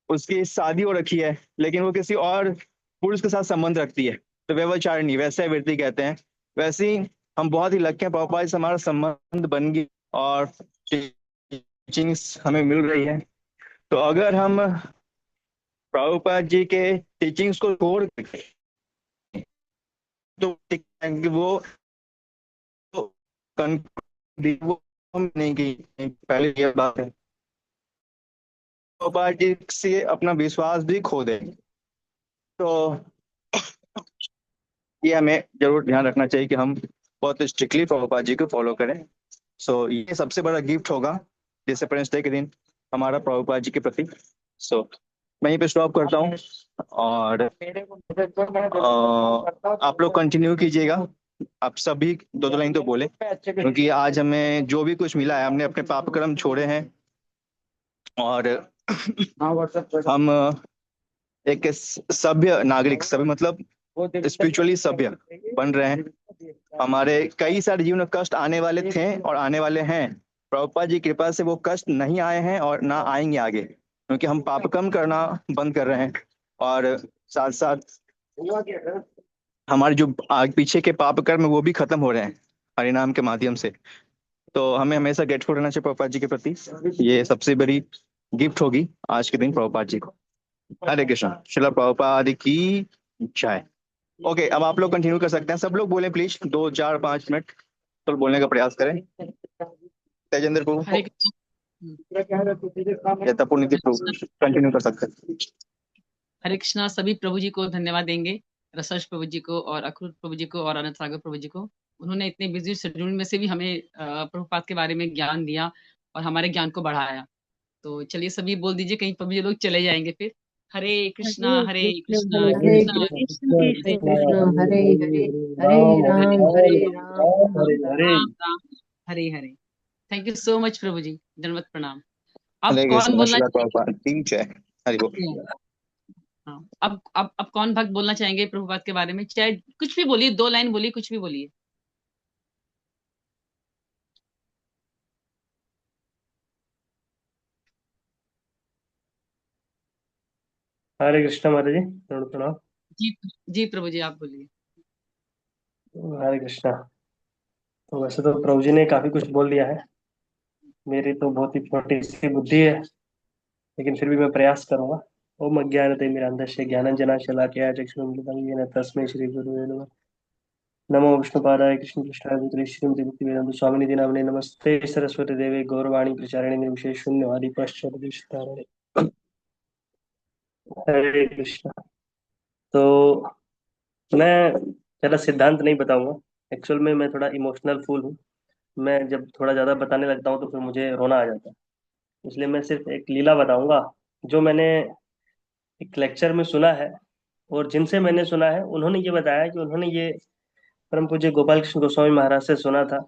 उसकी शादी हो रखी है, लेकिन वो किसी और पुरुष के साथ संबंध रखती है, तो व्यभिचारिणी, वैसे वृत्ति कहते हैं। वैसे ही हम बहुत ही लकी हैं, प्रभुपाद जी से हमारा संबंध बन गया और टीचिंग्स हमें मिल रही है। तो अगर हम प्रभुपाद जी के टीचिंग्स को छोड़ के, तो वो वो हम नहीं की, पहले ये बात है, प्रभुपाद जी से अपना विश्वास भी खो दे, तो ये हमें जरूर ध्यान रखना चाहिए कि हम बहुत स्ट्रिक्टली प्रभुपाद जी को फॉलो करें। सो ये सबसे बड़ा गिफ्ट होगा डिसिप्लिन्स डे के दिन हमारा प्रभुपाद जी के प्रति। सो मैं यहीं पे स्टॉप करता हूँ और आप लोग कंटिन्यू कीजिएगा। आप सभी दो दो लाइन तो बोले, क्योंकि आज हमें जो भी कुछ मिला है, हमने अपने पाप कर्म छोड़े हैं और हम एक सभ्य नागरिक, सभ्य मतलब स्पिरिचुअली सभ्य बन रहे हैं। हमारे कई सारे जीवन में कष्ट आने वाले थे और आने वाले हैं, प्रभुपाद जी की कृपा से वो कष्ट नहीं आए हैं और ना आएंगे आगे, क्योंकि हम पाप कम करना बंद कर रहे हैं और साथ साथ हमारे जो आगे पीछे के पाप कर्म वो भी खत्म हो रहे हैं हरिनाम के माध्यम से। तो हमें हमेशा ग्रेटफुल रहना चाहिए प्रभुपाद जी के प्रति। ये सबसे बड़ी गिफ्ट होगी आज के दिन प्रभुपाद जी को। हरे कृष्ण, श्रील प्रभुपाद की जय। ओके, अब आप लोग कंटिन्यू कर सकते हैं। सब लोग बोले प्लीज, 2 4 5 मिनट तो बोलने का प्रयास करें। तेजेंद्र प्रभु हरे कृष्णा। या तपोनिधि प्रभु कंटिन्यू कर सकते हैं। हरे कृष्णा। सभी प्रभु जी को धन्यवाद देंगे, रसर्ष प्रभु जी को और अखरुट प्रभु जी को और आनंद सागर प्रभु जी को। उन्होंने इतने बिजी शेड्यूल में से भी हमें प्रभुपाद के बारे में ज्ञान दिया और हमारे ज्ञान को बढ़ाया। तो चलिए सभी बोल दीजिए, कहीं प्रभु जी लोग चले जाएंगे फिर। हरे कृष्णा हरे कृष्णा हरे Krishna Krishna Krishna Krishna Krishna Hare Hare Hare Ram Ram Ram Hare Hare. Thank you so much Prabhu जी, धन्यवाद प्रणाम। अब हरे कौन कृष्ण, बोलना श्रील प्रभुपाद की जय। हरि बोल। हाँ, अब कौन भक्त बोलना चाहेंगे प्रभुपाद के बारे में? चाहे कुछ भी बोलिए, 2 लाइन बोलिए, कुछ भी बोलिए। हरे कृष्ण महाराज जी, प्रणाम। जी जी प्रभु जी, आप बोलिए। हरे कृष्णा। तो वैसे तो प्रभु जी ने काफी कुछ बोल दिया है, मेरी तो बहुत ही छोटी सी बुद्धि है, लेकिन फिर भी मैं प्रयास करूंगा। ओम अज्ञानतिमिरान्धस्य ज्ञानांजनाशलाकया चक्षुरुन्मिलितं येन तस्मै श्री गुरुवे नमः। नमो विष्णुपादाय कृष्णपृष्ठाय भूतले श्रीमती भक्तिवेदांत स्वामिनिधि नामिने नमस्ते सरस्वती देवे गौरवाणी प्रचारिणे निर्विशेष शून्यवादी पश्चात्। हरे कृष्णा। तो मैं ज्यादा सिद्धांत नहीं बताऊंगा, एक्चुअल में मैं थोड़ा इमोशनल फूल हूँ। मैं जब थोड़ा ज्यादा बताने लगता हूँ तो फिर मुझे रोना आ जाता है, इसलिए मैं सिर्फ एक लीला बताऊंगा जो मैंने एक लेक्चर में सुना है, और जिनसे मैंने सुना है उन्होंने ये बताया कि उन्होंने ये परम पूज्य गोपाल कृष्ण गोस्वामी महाराज से सुना था।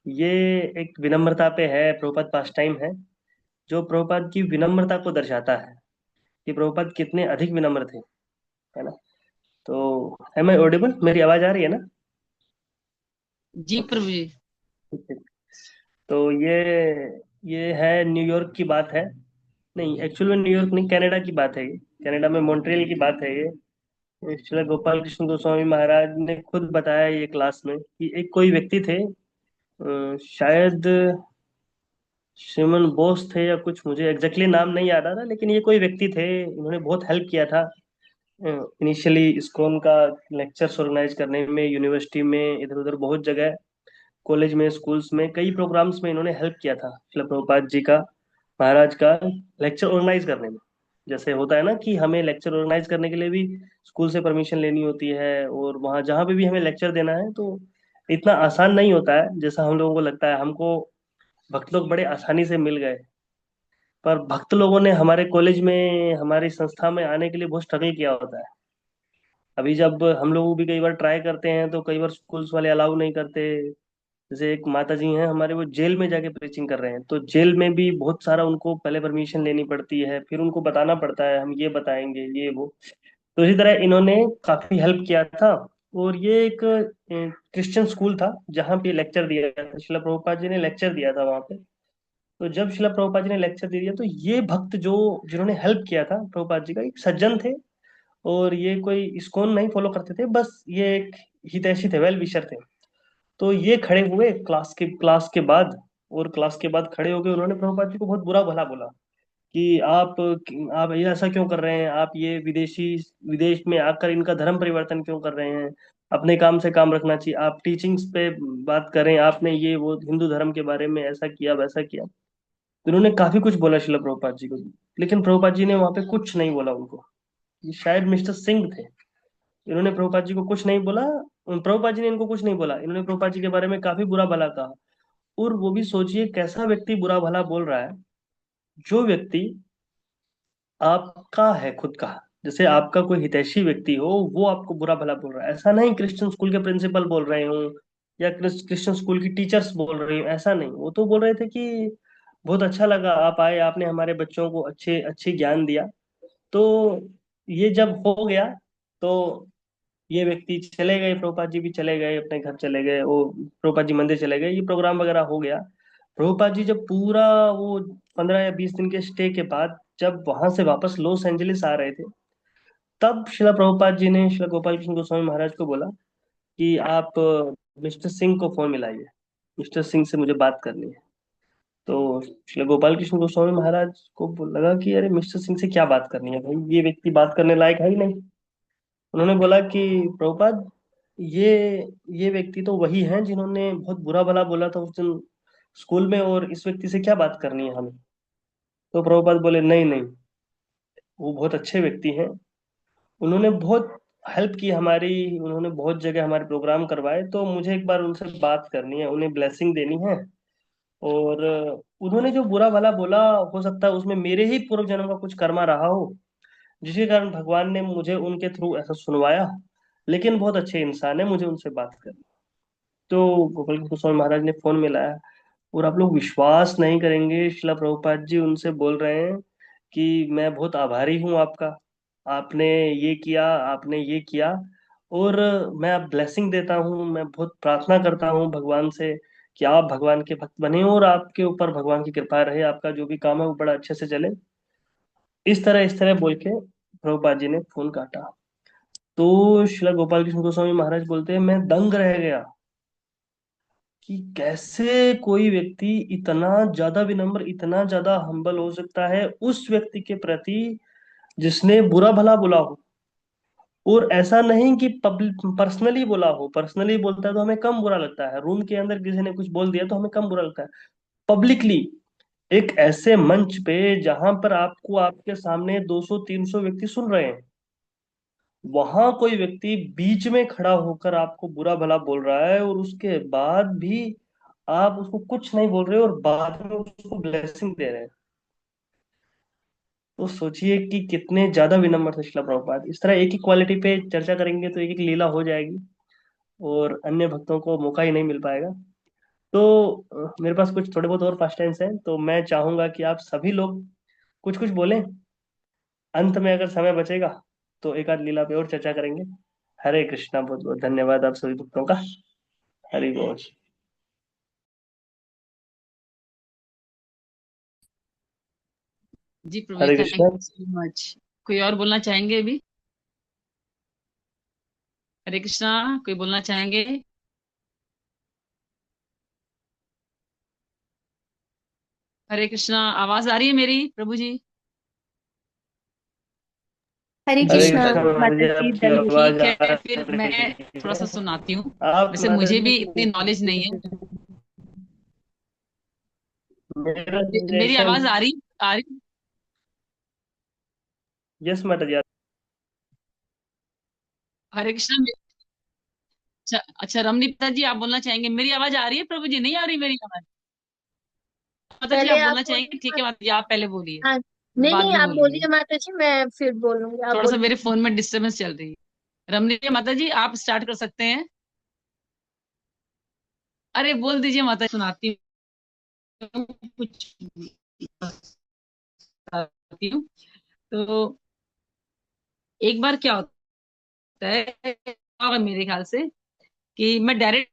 ये एक विनम्रता पे है, प्रभुपाद पास टाइम है, जो प्रभुपाद की विनम्रता को दर्शाता है कि प्रभुपाद कितने अधिक विनम्र थे, है ना। तो एम आई ऑडिबल, मेरी आवाज आ रही है ना? जी प्रभु जी। तो ये है न्यूयॉर्क की बात है, नहीं एक्चुअल में न्यूयॉर्क नहीं, कनाडा की बात है। ये कनाडा में मॉन्ट्रियल की बात है। ये श्री गोपाल कृष्ण गोस्वामी महाराज ने खुद बताया ये क्लास में कि एक कोई व्यक्ति थे, शायद श्रीमन बोस थे या कुछ, मुझे एग्जैक्टली नाम नहीं याद आ रहा, लेकिन ये कोई व्यक्ति थे, इन्होंने बहुत हेल्प किया था इनिशियली इस्कॉन का लेक्चर्स ऑर्गेनाइज करने में, यूनिवर्सिटी में, इधर उधर बहुत जगह, कॉलेज में, स्कूल्स में, कई प्रोग्राम्स में इन्होंने हेल्प किया था श्रील प्रभुपाद जी का, महाराज का लेक्चर ऑर्गेनाइज करने में। जैसे होता है ना कि हमें लेक्चर ऑर्गेनाइज करने के लिए भी स्कूल से परमिशन लेनी होती है, और वहाँ जहाँ पे भी हमें लेक्चर देना है तो इतना आसान नहीं होता है जैसा हम लोगों को लगता है। हमको भक्त लोग बड़े आसानी से मिल गए, पर भक्त लोगों ने हमारे कॉलेज में, हमारी संस्था में आने के लिए बहुत स्ट्रगल किया होता है। अभी जब हम लोग भी कई बार ट्राई करते हैं तो कई बार स्कूल्स वाले अलाउ नहीं करते। जैसे एक माता जी हैं हमारे, वो जेल में जाके प्रीचिंग कर रहे हैं, तो जेल में भी बहुत सारा उनको पहले परमिशन लेनी पड़ती है, फिर उनको बताना पड़ता है हम ये बताएंगे ये वो। तो इसी तरह इन्होंने काफी हेल्प किया था। और ये एक क्रिश्चियन स्कूल था जहाँ पे लेक्चर दिया था, श्रील प्रभुपाद जी ने लेक्चर दिया था वहाँ पे। तो जब शिला प्रभुपाद जी ने लेक्चर दे दिया, तो ये भक्त जो जिन्होंने हेल्प किया था प्रभुपाद जी का, एक सज्जन थे, और ये कोई इस्कॉन नहीं फॉलो करते थे, बस ये एक हितैषी थे, वेल विशर थे। तो ये खड़े हुए क्लास के बाद, और क्लास के बाद खड़े होकर उन्होंने प्रभुपाद जी को बहुत बुरा भला बोला कि आप ये ऐसा क्यों कर रहे हैं, आप ये विदेश में आकर इनका धर्म परिवर्तन क्यों कर रहे हैं, अपने काम से काम रखना चाहिए, आप टीचिंग्स पे बात करें, आपने ये वो हिंदू धर्म के बारे में ऐसा किया वैसा किया। तो उन्होंने काफी कुछ बोला शिला प्रभुपाद जी को, लेकिन प्रभुपाद जी ने वहां पे कुछ नहीं बोला उनको। ये शायद मिस्टर सिंह थे, इन्होंने प्रभुपाद जी को कुछ नहीं बोला, प्रभुपाद जी ने इनको कुछ नहीं बोला, इन्होंने प्रभुपाद जी के बारे में काफी बुरा भला कहा। और वो भी सोचिए कैसा व्यक्ति बुरा भला बोल रहा है, जो व्यक्ति आपका है खुद का, जैसे आपका कोई हितैषी व्यक्ति हो, वो आपको बुरा भला बोल रहा है। ऐसा नहीं क्रिश्चियन स्कूल के प्रिंसिपल बोल रहे हो, या क्रिश्चियन स्कूल की टीचर्स बोल रही हो, ऐसा नहीं। वो तो बोल रहे थे कि बहुत अच्छा लगा आप आए, आपने हमारे बच्चों को अच्छे अच्छे ज्ञान दिया। तो ये जब हो गया, तो ये व्यक्ति चले गए, प्रभुपाद जी भी चले गए, अपने घर चले गए, वो प्रभुपाद जी मंदिर चले गए, ये प्रोग्राम वगैरह हो गया। प्रभुपाद जी जब पूरा वो 15 या 20 दिन के स्टे के बाद जब वहां से वापस लॉस एंजलिस आ रहे थे, तब शिला प्रभुपाद जी ने शिला गोपाल कृष्ण गोस्वामी महाराज को बोला कि आप मिस्टर सिंह को फोन मिलाइए, मिस्टर सिंह से मुझे बात करनी है। तो शिला गोपाल कृष्ण गोस्वामी महाराज को लगा कि अरे मिस्टर सिंह से क्या बात करनी है भाई, ये व्यक्ति बात करने लायक है ही नहीं। उन्होंने बोला कि प्रभुपाद, ये ये व्यक्ति तो वही हैं जिन्होंने बहुत बुरा भला बोला था उस दिन स्कूल में, और इस व्यक्ति से क्या बात करनी है हमें। तो प्रभुपाद बोले नहीं नहीं, वो बहुत अच्छे व्यक्ति हैं, उन्होंने बहुत हेल्प की हमारी, उन्होंने बहुत जगह हमारे प्रोग्राम करवाए, तो मुझे एक बार उनसे बात करनी है, उन्हें ब्लेसिंग देनी है। और उन्होंने जो बुरा भला बोला, हो सकता है उसमें मेरे ही पूर्व जन्म का कुछ कर्मा रहा हो, जिसके कारण भगवान ने मुझे उनके थ्रू ऐसा सुनवाया। लेकिन बहुत अच्छे इंसान है, मुझे उनसे बात करनी। तो गोपाल कृष्ण गोस्वामी महाराज ने फोन मिलाया, और आप लोग विश्वास नहीं करेंगे, शिला प्रभुपाद जी उनसे बोल रहे हैं कि मैं बहुत आभारी हूँ आपका, आपने ये किया, आपने ये किया, और मैं आप ब्लेसिंग देता हूँ, मैं बहुत प्रार्थना करता हूँ भगवान से कि आप भगवान के भक्त बने, और आपके ऊपर भगवान की कृपा रहे, आपका जो भी काम है वो बड़ा अच्छे से चले। इस तरह बोल के प्रभुपाद जी ने फोन काटा। तो शिला गोपाल कृष्ण गोस्वामी महाराज बोलते हैं, मैं दंग रह गया कि कैसे कोई व्यक्ति इतना ज्यादा विनम्र, इतना ज्यादा हम्बल हो सकता है उस व्यक्ति के प्रति जिसने बुरा भला बोला हो। और ऐसा नहीं कि पब्लिक पर्सनली बोला हो, पर्सनली बोलता है तो हमें कम बुरा लगता है, रूम के अंदर किसी ने कुछ बोल दिया तो हमें कम बुरा लगता है। पब्लिकली, एक ऐसे मंच पे जहां पर आपको आपके सामने 200-300 व्यक्ति सुन रहे हैं, वहां कोई व्यक्ति बीच में खड़ा होकर आपको बुरा भला बोल रहा है, और उसके बाद भी आप उसको कुछ नहीं बोल रहे, और बाद में उसको ब्लेसिंग दे रहे हैं। तो सोचिए कि कितने ज्यादा विनम्र थे शिला प्रभुपाद। इस तरह एक ही क्वालिटी पे चर्चा करेंगे तो एक एक लीला हो जाएगी, और अन्य भक्तों को मौका ही नहीं मिल पाएगा। तो मेरे पास कुछ थोड़े बहुत और पास टाइम्स हैं, तो मैं चाहूंगा कि आप सभी लोग कुछ कुछ बोलें। अंत में अगर समय बचेगा तो एक आध लीला पे और चर्चा करेंगे। हरे कृष्णा, बहुत बहुत धन्यवाद आप सभी भक्तों का। हरि बोल। जी प्रभु ji, Hare thank Krishna. You so much. कोई और बोलना चाहेंगे अभी? हरे कृष्णा, कोई बोलना चाहेंगे? हरे कृष्णा, आवाज आ रही है मेरी प्रभु जी? हरे हरे जी कृष्णा कृष्णा हरे माता माता जी, जी, आपकी दंड आवाज ठीक आ है, फिर मैं रही थोड़ा सा है। सुनाती हूँ। आप वैसे माता मुझे जी, भी इतनी नॉलेज नहीं है। मेरा मेरी सजेशन। आवाज आ रही? यस माता जी। हरे कृष्णा अच्छा अच्छा, रमनी पिता जी आप बोलना चाहेंगे? मेरी आवाज आ रही है प्रभु जी? नहीं आ रही मेरी आवाज? माता जी आप पहले आप बोलना चाहेंगे? बोलिए ठीक है माता जी, आप पहले बोलिए, हाँ। नहीं बाद नहीं, में आप बोलूंगी। बोलिए माता जी, मैं फिर बोलूंगी, आप थोड़ा सा बोलिए। मेरे फोन में डिस्टरबेंस चल रही है। रमनी माता जी आप स्टार्ट कर सकते हैं। अरे बोल दीजिए माता, सुनाती हूँ कुछ, बताती हूँ। तो एक बार क्या होता है मेरे ख्याल से, कि मैं डायरेक्ट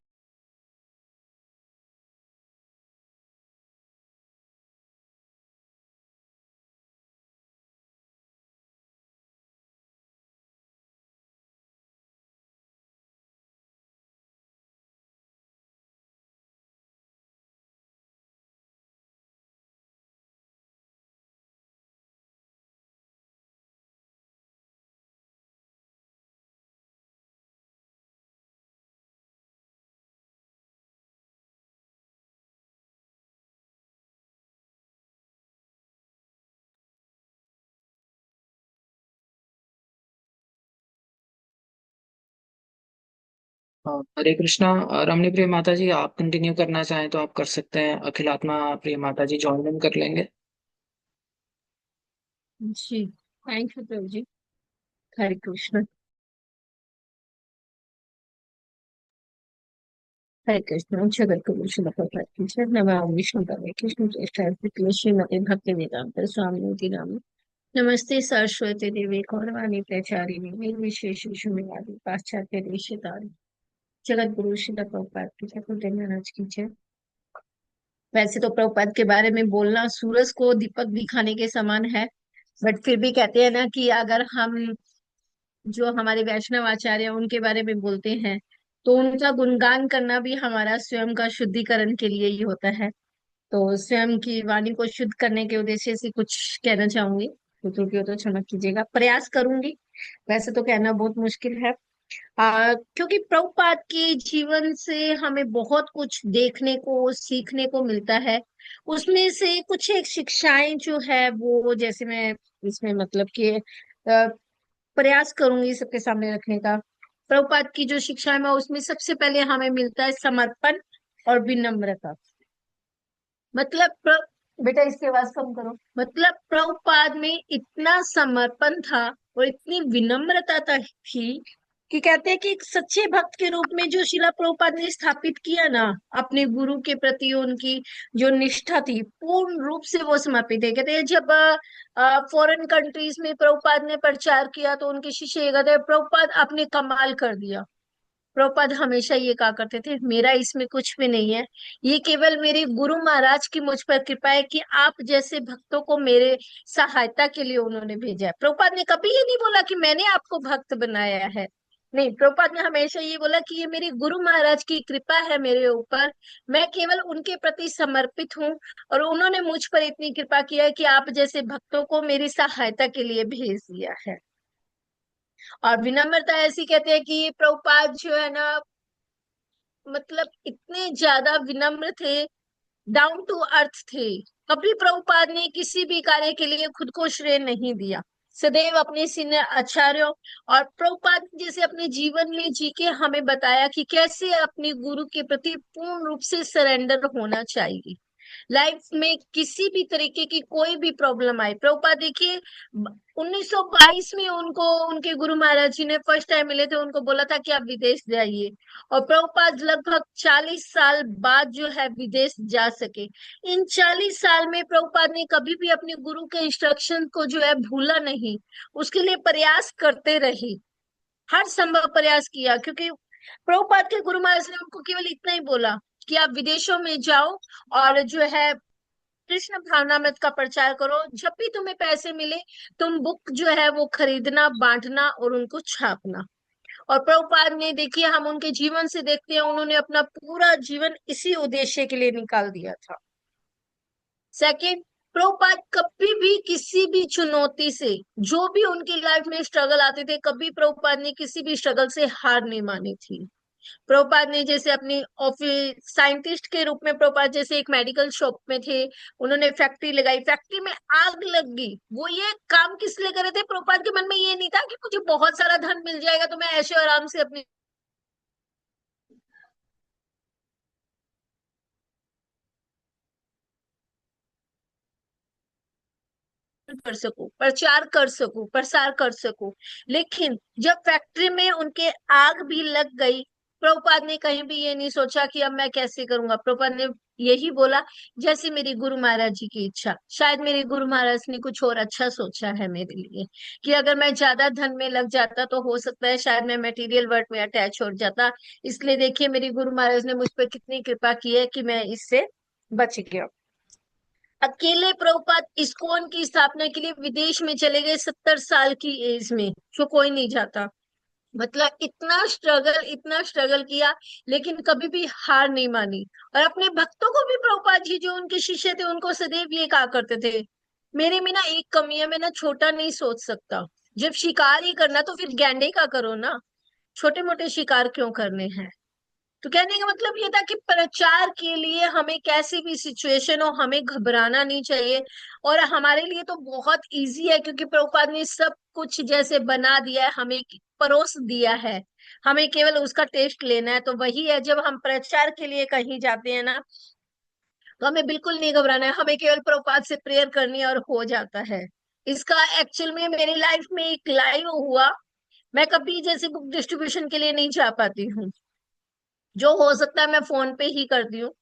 हरे कृष्णा। रमणी प्रिय माता जी, आप कंटिन्यू करना चाहें तो आप कर सकते हैं। अखिलात्मा प्रिय माता जी ज्वाइन इन कर लेंगे। जी, थैंक यू प्रभु जी। हरे कृष्ण। हरे कृष्ण। जगत गुरु श्री प्रभुपाद की जय। नमः विष्णु पदे कृष्ण प्रेष्ठाय श्रीमते भक्ति वेदांत स्वामी नाम। नमस्ते सरस्वती देवी गौरवाणी प्रचारिणी निर्विशेष शून्यवादी पाश्चात्य देशतारी। जगत गुरु श्री प्रभुपाद की जय। गुरुदेव महाराज की जय। वैसे तो प्रभुपाद के बारे में बोलना सूरज को दीपक दिखाने के समान है, बट फिर भी कहते हैं ना कि अगर हम जो हमारे वैष्णव आचार्य हैं, उनके बारे में बोलते हैं तो उनका गुणगान करना भी हमारा स्वयं का शुद्धिकरण के लिए ही होता है। तो स्वयं की वाणी को शुद्ध करने के उद्देश्य से कुछ कहना चाहूंगी। तो त्रुटि हो तो क्षमा कीजिएगा, प्रयास करूंगी। वैसे तो कहना बहुत मुश्किल है, क्योंकि प्रभुपाद के जीवन से हमें बहुत कुछ देखने को सीखने को मिलता है। उसमें से कुछ एक शिक्षाएं जो है वो, जैसे मैं इसमें मतलब कि प्रयास करूंगी सबके सामने रखने का। प्रभुपाद की जो शिक्षा है उसमें सबसे पहले हमें मिलता है समर्पण और विनम्रता। मतलब बेटा इसकी आवाज कम करो। मतलब प्रभुपाद में इतना समर्पण था और इतनी विनम्रता थी कि कहते हैं कि एक सच्चे भक्त के रूप में जो शिला प्रभुपाद ने स्थापित किया ना अपने गुरु के प्रति, उनकी जो निष्ठा थी पूर्ण रूप से वो समर्पित है। कहते हैं जब फॉरेन कंट्रीज में प्रभुपाद ने प्रचार किया तो उनके शिष्य ये कहते हैं प्रभुपाद आपने कमाल कर दिया। प्रभुपाद हमेशा ये कहा करते थे मेरा इसमें कुछ भी नहीं है, ये केवल मेरे गुरु महाराज की मुझ पर कृपा है कि आप जैसे भक्तों को मेरे सहायता के लिए उन्होंने भेजा है। प्रभुपाद ने कभी ये नहीं बोला कि मैंने आपको भक्त बनाया है। नहीं, प्रभुपाद ने हमेशा ये बोला कि ये मेरे गुरु महाराज की कृपा है मेरे ऊपर, मैं केवल उनके प्रति समर्पित हूँ और उन्होंने मुझ पर इतनी कृपा किया है कि आप जैसे भक्तों को मेरी सहायता के लिए भेज दिया है। और विनम्रता ऐसी कहते हैं कि प्रभुपाद जो है ना, मतलब इतने ज्यादा विनम्र थे, डाउन टू अर्थ थे। कभी प्रभुपाद ने किसी भी कार्य के लिए खुद को श्रेय नहीं दिया। सदैव अपने सीनियर आचार्यों और प्रभुपाद जैसे अपने जीवन में जी के हमें बताया कि कैसे अपने गुरु के प्रति पूर्ण रूप से सरेंडर होना चाहिए। लाइफ में किसी भी तरीके की कोई भी प्रॉब्लम आए, प्रभुपाद देखिए 1922 में उनको उनके गुरु महाराज जी ने फर्स्ट टाइम मिले थे, उनको बोला था कि आप विदेश जाइए, और प्रभुपाद लगभग 40 साल बाद जो है विदेश जा सके। इन 40 साल में प्रभुपाद ने कभी भी अपने गुरु के इंस्ट्रक्शन को जो है भूला नहीं, उसके लिए प्रयास करते रहे, हर संभव प्रयास किया। क्योंकि प्रभुपाद के गुरु महाराज ने उनको केवल इतना ही बोला कि आप विदेशों में जाओ और जो है कृष्ण भावनामृत का प्रचार करो, जब भी तुम्हें पैसे मिले तुम बुक जो है वो खरीदना, बांटना और उनको छापना। और प्रभुपाद ने देखिए, हम उनके जीवन से देखते हैं उन्होंने अपना पूरा जीवन इसी उद्देश्य के लिए निकाल दिया था। सेकंड, प्रभुपाद कभी भी किसी भी चुनौती से, जो भी उनकी लाइफ में स्ट्रगल आते थे, कभी प्रभुपाद ने किसी भी स्ट्रगल से हार नहीं मानी थी। प्रभुपाद ने जैसे अपनी ऑफिस साइंटिस्ट के रूप में, प्रभुपाद जैसे एक मेडिकल शॉप में थे, उन्होंने फैक्ट्री लगाई, फैक्ट्री में आग लग गई, वो ये काम किस लिए कर रहे थे? प्रभुपाद के मन में ये नहीं था कि मुझे बहुत सारा धन मिल जाएगा तो मैं ऐसे आराम से अपनी कर सकूं, प्रचार कर सकूं, प्रसार कर सकूं। लेकिन जब फैक्ट्री में उनके आग भी लग गई, प्रभुपाद ने कहीं भी ये नहीं सोचा कि अब मैं कैसे करूंगा। प्रभुपाद ने यही बोला जैसे मेरी गुरु महाराज जी की इच्छा। शायद मेरे गुरु महाराज ने कुछ और अच्छा सोचा है मेरे लिए, कि अगर मैं ज्यादा धन में लग जाता तो हो सकता है शायद मैं मटेरियल वर्ल्ड में अटैच हो जाता। इसलिए देखिए मेरे गुरु महाराज ने मुझ पर कितनी कृपा की है कि मैं इससे बच गया। अकेले प्रभुपाद इस्कॉन की स्थापना के लिए विदेश में चले गए 70 साल की एज में, जो कोई नहीं जाता। मतलब इतना स्ट्रगल किया, लेकिन कभी भी हार नहीं मानी। और अपने भक्तों को भी प्रभुपाद जी जो उनके शिष्य थे उनको सदैव ये कहा करते थे, मेरे में ना एक कमी है, मैं ना छोटा नहीं सोच सकता। जब शिकार ही करना तो फिर गैंडे का करो ना, छोटे मोटे शिकार क्यों करने हैं। तो कहने का मतलब ये था कि प्रचार के लिए हमें कैसी भी सिचुएशन हो हमें घबराना नहीं चाहिए। और हमारे लिए तो बहुत इजी है, क्योंकि प्रभुपाद ने सब कुछ जैसे बना दिया है, हमें परोस दिया है। हमें केवल उसका टेस्ट लेना है। तो वही है, जब हम प्रचार के लिए कहीं जाते हैं ना, तो हमें बिल्कुल नहीं घबराना है, हमें केवल प्रभुपाद से प्रेयर करनी है और हो जाता है। इसका एक्चुअल में मेरी लाइफ में एक लाइव हुआ। मैं कभी जैसे बुक डिस्ट्रीब्यूशन के लिए नहीं जा पाती हूँ, जो हो सकता है मैं फोन पे ही करती हूँ।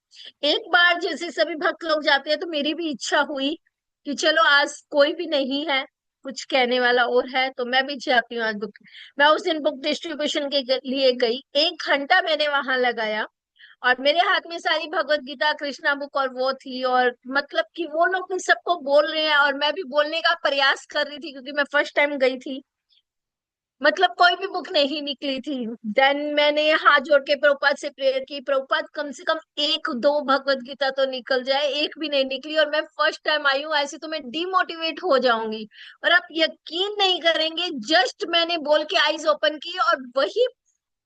एक बार जैसे सभी भक्त लोग जाते हैं तो मेरी भी इच्छा हुई कि चलो आज कोई भी नहीं है, कुछ कहने वाला और है, तो मैं भी जाती हूँ आज बुक। मैं उस दिन बुक डिस्ट्रीब्यूशन के लिए गई, 1 घंटा मैंने वहां लगाया, और मेरे हाथ में सारी भगवत गीता कृष्णा बुक और वो थी, और मतलब कि वो लोग भी सबको बोल रहे हैं और मैं भी बोलने का प्रयास कर रही थी क्योंकि मैं फर्स्ट टाइम गई थी। मतलब कोई भी बुक नहीं निकली थी। देन मैंने हाथ जोड़ के प्रभुपाद से प्रेयर की, प्रभुपाद कम से कम 1-2 भगवत गीता तो निकल जाए, एक भी नहीं निकली, और मैं फर्स्ट टाइम आई हूँ, ऐसे तो मैं डिमोटिवेट हो जाऊंगी। और आप यकीन नहीं करेंगे, जस्ट मैंने बोल के आईज ओपन की और वही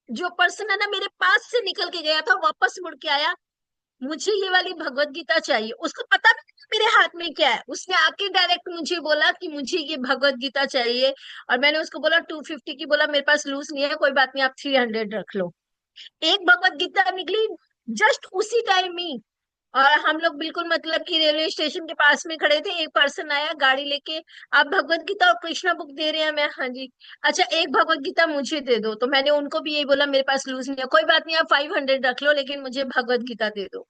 जो पर्सन है ना मेरे पास से निकल के गया था, वापस मुड़ के आया, मुझे ये वाली भगवत गीता चाहिए। उसको पता भी नहीं मेरे हाथ में क्या है, उसने आके डायरेक्ट मुझे बोला कि मुझे ये भगवत गीता चाहिए। और मैंने उसको बोला 250 की, बोला मेरे पास लूज नहीं है, कोई बात नहीं, आप 300 रख लो। एक भगवत गीता निकली जस्ट उसी टाइम ही। और हम लोग बिल्कुल मतलब कि रेलवे स्टेशन के पास में खड़े थे, एक पर्सन आया गाड़ी लेके, आप भगवत गीता और कृष्णा बुक दे रहे हैं? मैं, हाँ जी। अच्छा, एक भगवत गीता मुझे दे दो। तो मैंने उनको भी यही बोला, मेरे पास लूज नहीं है, कोई बात नहीं, आप 500 रख लो, लेकिन मुझे भगवत गीता दे दो।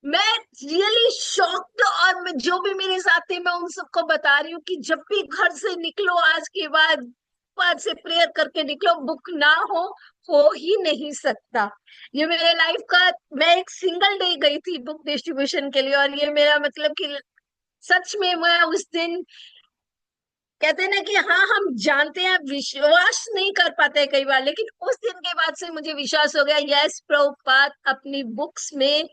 मैं रियली शॉक्ड, और मैं जो भी मेरे साथ थे मैं उन सबको बता रही हूँ कि जब भी घर से निकलो आज के बाद से प्रेयर करके निकलो, बुक ना हो ही नहीं सकता। ये मेरे लाइफ का, मैं एक सिंगल डे गई थी बुक डिस्ट्रीब्यूशन के लिए, और ये मेरा मतलब कि सच में मैं उस दिन, कहते हैं ना कि हाँ हम जानते हैं, विश्वास नहीं कर पाते कई बार, लेकिन उस दिन के बाद से मुझे विश्वास हो गया, यस प्रभुपाद अपनी बुक्स में,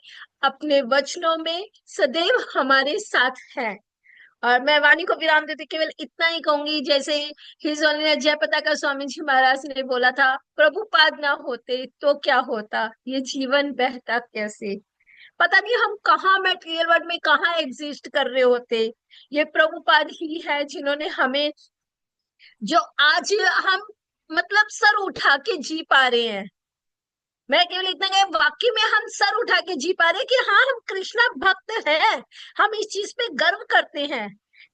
अपने वचनों में सदैव हमारे साथ है। और मैं वाणी को विराम देते केवल इतना ही कहूंगी, जैसे हिज ऑनर जयपताका स्वामी जी महाराज ने बोला था, प्रभुपाद ना होते तो क्या होता, ये जीवन बहता कैसे। पता नहीं हम कहाँ मेटीरियल वर्ल्ड में कहाँ एग्जिस्ट कर रहे होते। ये प्रभुपाद ही है जिन्होंने हमें, जो आज हम मतलब सर उठा के जी पा रहे हैं। मैं केवल इतना कह, वाकई में हम सर उठा के जी पा रहे हैं कि हाँ हम कृष्णा भक्त हैं। हम इस चीज पे गर्व करते हैं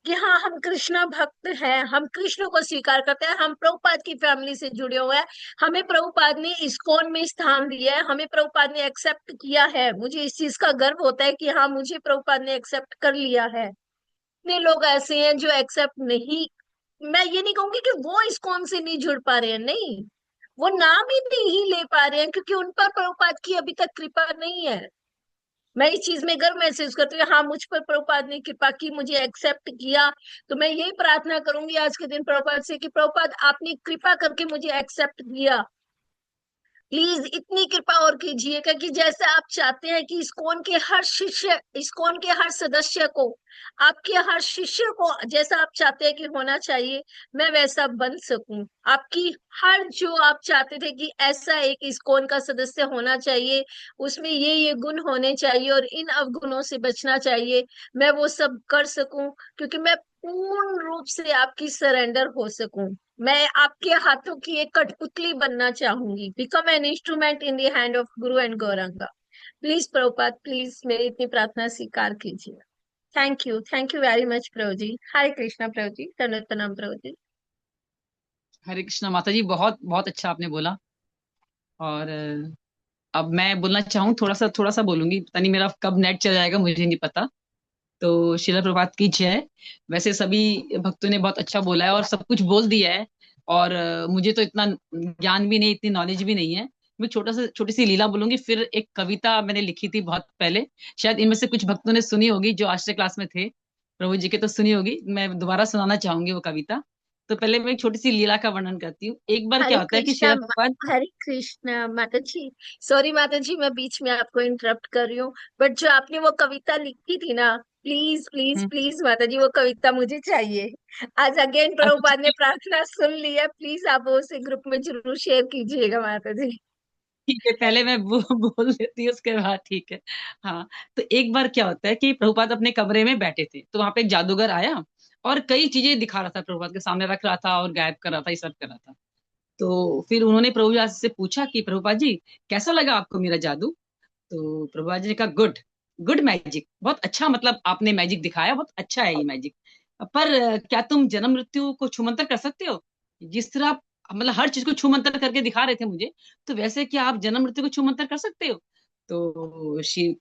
कि हाँ हम कृष्णा भक्त हैं, हम कृष्ण को स्वीकार करते हैं, हम प्रभुपाद की फैमिली से जुड़े हुए हैं। हमें प्रभुपाद ने इस्कॉन में स्थान दिया है, हमें प्रभुपाद ने एक्सेप्ट किया है। मुझे इस चीज का गर्व होता है कि हाँ मुझे प्रभुपाद ने एक्सेप्ट कर लिया है। इतने लोग ऐसे हैं जो एक्सेप्ट नहीं, मैं ये नहीं कहूंगी कि वो इस्कॉन से नहीं जुड़ पा रहे हैं, नहीं, वो नाम ही नहीं ले पा रहे हैं क्योंकि उन पर प्रभुपाद की अभी तक कृपा नहीं है। मैं इस चीज में गर्व महसूस करती हूँ, हाँ मुझ पर प्रभुपाद ने कृपा की, मुझे एक्सेप्ट किया। तो मैं यही प्रार्थना करूंगी आज के दिन प्रभुपाद से कि प्रभुपाद आपने कृपा करके मुझे एक्सेप्ट किया, प्लीज इतनी कृपा और कीजिएगा कि जैसा आप चाहते हैं कि इस्कॉन के हर शिष्य, इस्कॉन के हर सदस्य को, आपके हर शिष्य को जैसा आप चाहते हैं कि होना चाहिए, मैं वैसा बन सकूं। आपकी हर, जो आप चाहते थे कि ऐसा एक इस्कॉन का सदस्य होना चाहिए, उसमें ये गुण होने चाहिए और इन अवगुणों से बचना चाहिए, मैं वो सब कर सकूं, क्योंकि मैं पूर्ण रूप से आपकी सरेंडर हो सकूं। मैं आपके हाथों की एक कठपुतली बनना चाहूंगी, become an instrument in the hand of guru and Gauranga. Please Prabhupada, please मेरी इतनी प्रार्थना स्वीकार कीजिए। Thank you very much Prabhu ji. Hare Krishna Prabhu ji, दंडवत प्रणाम प्रभु जी। हरे कृष्णा माता जी, बहुत बहुत अच्छा आपने बोला। और अब मैं बोलना चाहूँ, थोड़ा सा बोलूंगी, पता नहीं मेरा कब नेट चला जाएगा, मुझे नहीं पता। तो शिला प्रभात की जय। वैसे सभी भक्तों ने बहुत अच्छा बोला है और सब कुछ बोल दिया है। और मुझे तो इतना ज्ञान भी नहीं, इतनी नॉलेज भी नहीं है। मैं छोटी सी लीला बोलूंगी, फिर एक कविता मैंने लिखी थी बहुत पहले, शायद इनमें से कुछ भक्तों ने सुनी होगी जो आश्रय क्लास में थे, प्रभु जी के तो सुनी होगी, मैं दोबारा सुनाना चाहूंगी वो कविता। तो पहले मैं एक छोटी सी लीला का वर्णन करती हूँ। एक बार क्या हरे होता है कि कृष्णा, शिला प्रभात, हरे कृष्णा माता जी। सॉरी माता जी, मैं बीच में आपको इंटरप्ट कर रही हूँ, बट जो आपने वो कविता लिखी थी ना, प्लीज प्लीज हम्म, प्लीज माता जी, वो कविता मुझे चाहिए। आज अगेन अच्छा प्रभुपाद ने ठीक प्रार्थना सुन ली है, प्लीज आप वो उसे ग्रुप में जरूर शेयर कीजिएगा माता जी। ठीक है, पहले मैं बोल देती हूँ, उसके बाद ठीक है। हाँ, तो एक बार क्या होता है कि प्रभुपाद अपने कमरे में बैठे थे, तो वहां पे एक जादूगर आया और कई चीजें दिखा रहा था, प्रभुपाद के सामने रख रहा था और गायब कर रहा था, ये सब कर रहा था। तो फिर उन्होंने प्रभुपाद से पूछा कि प्रभुपाद जी कैसा लगा आपको मेरा जादू। तो प्रभुपाद जी ने कहा गुड, गुड मैजिक, बहुत अच्छा, मतलब आपने मैजिक दिखाया, बहुत अच्छा है ये मैजिक। पर क्या तुम जन्म मृत्यु को छूमंतर कर सकते हो? जिस तरह आप मतलब हर चीज को छूमंतर करके दिखा रहे थे मुझे, तो वैसे क्या आप जन्म मृत्यु को छूमंतर कर सकते हो? तो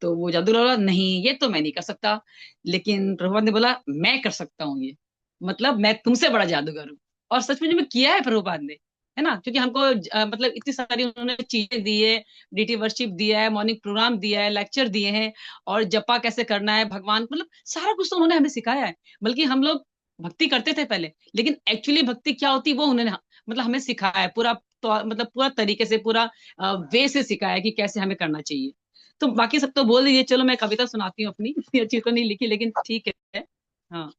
वो जादूगर बोला नहीं, ये तो मैं नहीं कर सकता। लेकिन प्रभुपाद ने बोला मैं कर सकता हूँ ये, मतलब मैं तुमसे बड़ा जादूगर हूँ। और सच में जो मैं किया है प्रभुपाद ने, है ना, क्योंकि हमको मतलब इतनी सारी उन्होंने चीजें दी है, डीटी वर्शिप दिया है, मॉर्निंग प्रोग्राम दिया है, लेक्चर दिए हैं, और जपा कैसे करना है भगवान, मतलब सारा कुछ तो उन्होंने हमें सिखाया है। बल्कि हम लोग भक्ति करते थे पहले, लेकिन एक्चुअली भक्ति क्या होती है वो उन्होंने मतलब हमें सिखाया है पूरा, तो मतलब पूरा तरीके से, पूरा वे से सिखाया है कि कैसे हमें करना चाहिए। तो बाकी सब तो बोल दीजिए, चलो मैं कविता सुनाती हूँ अपनी, इतनी अच्छी तो नहीं लिखी लेकिन ठीक है। हाँ,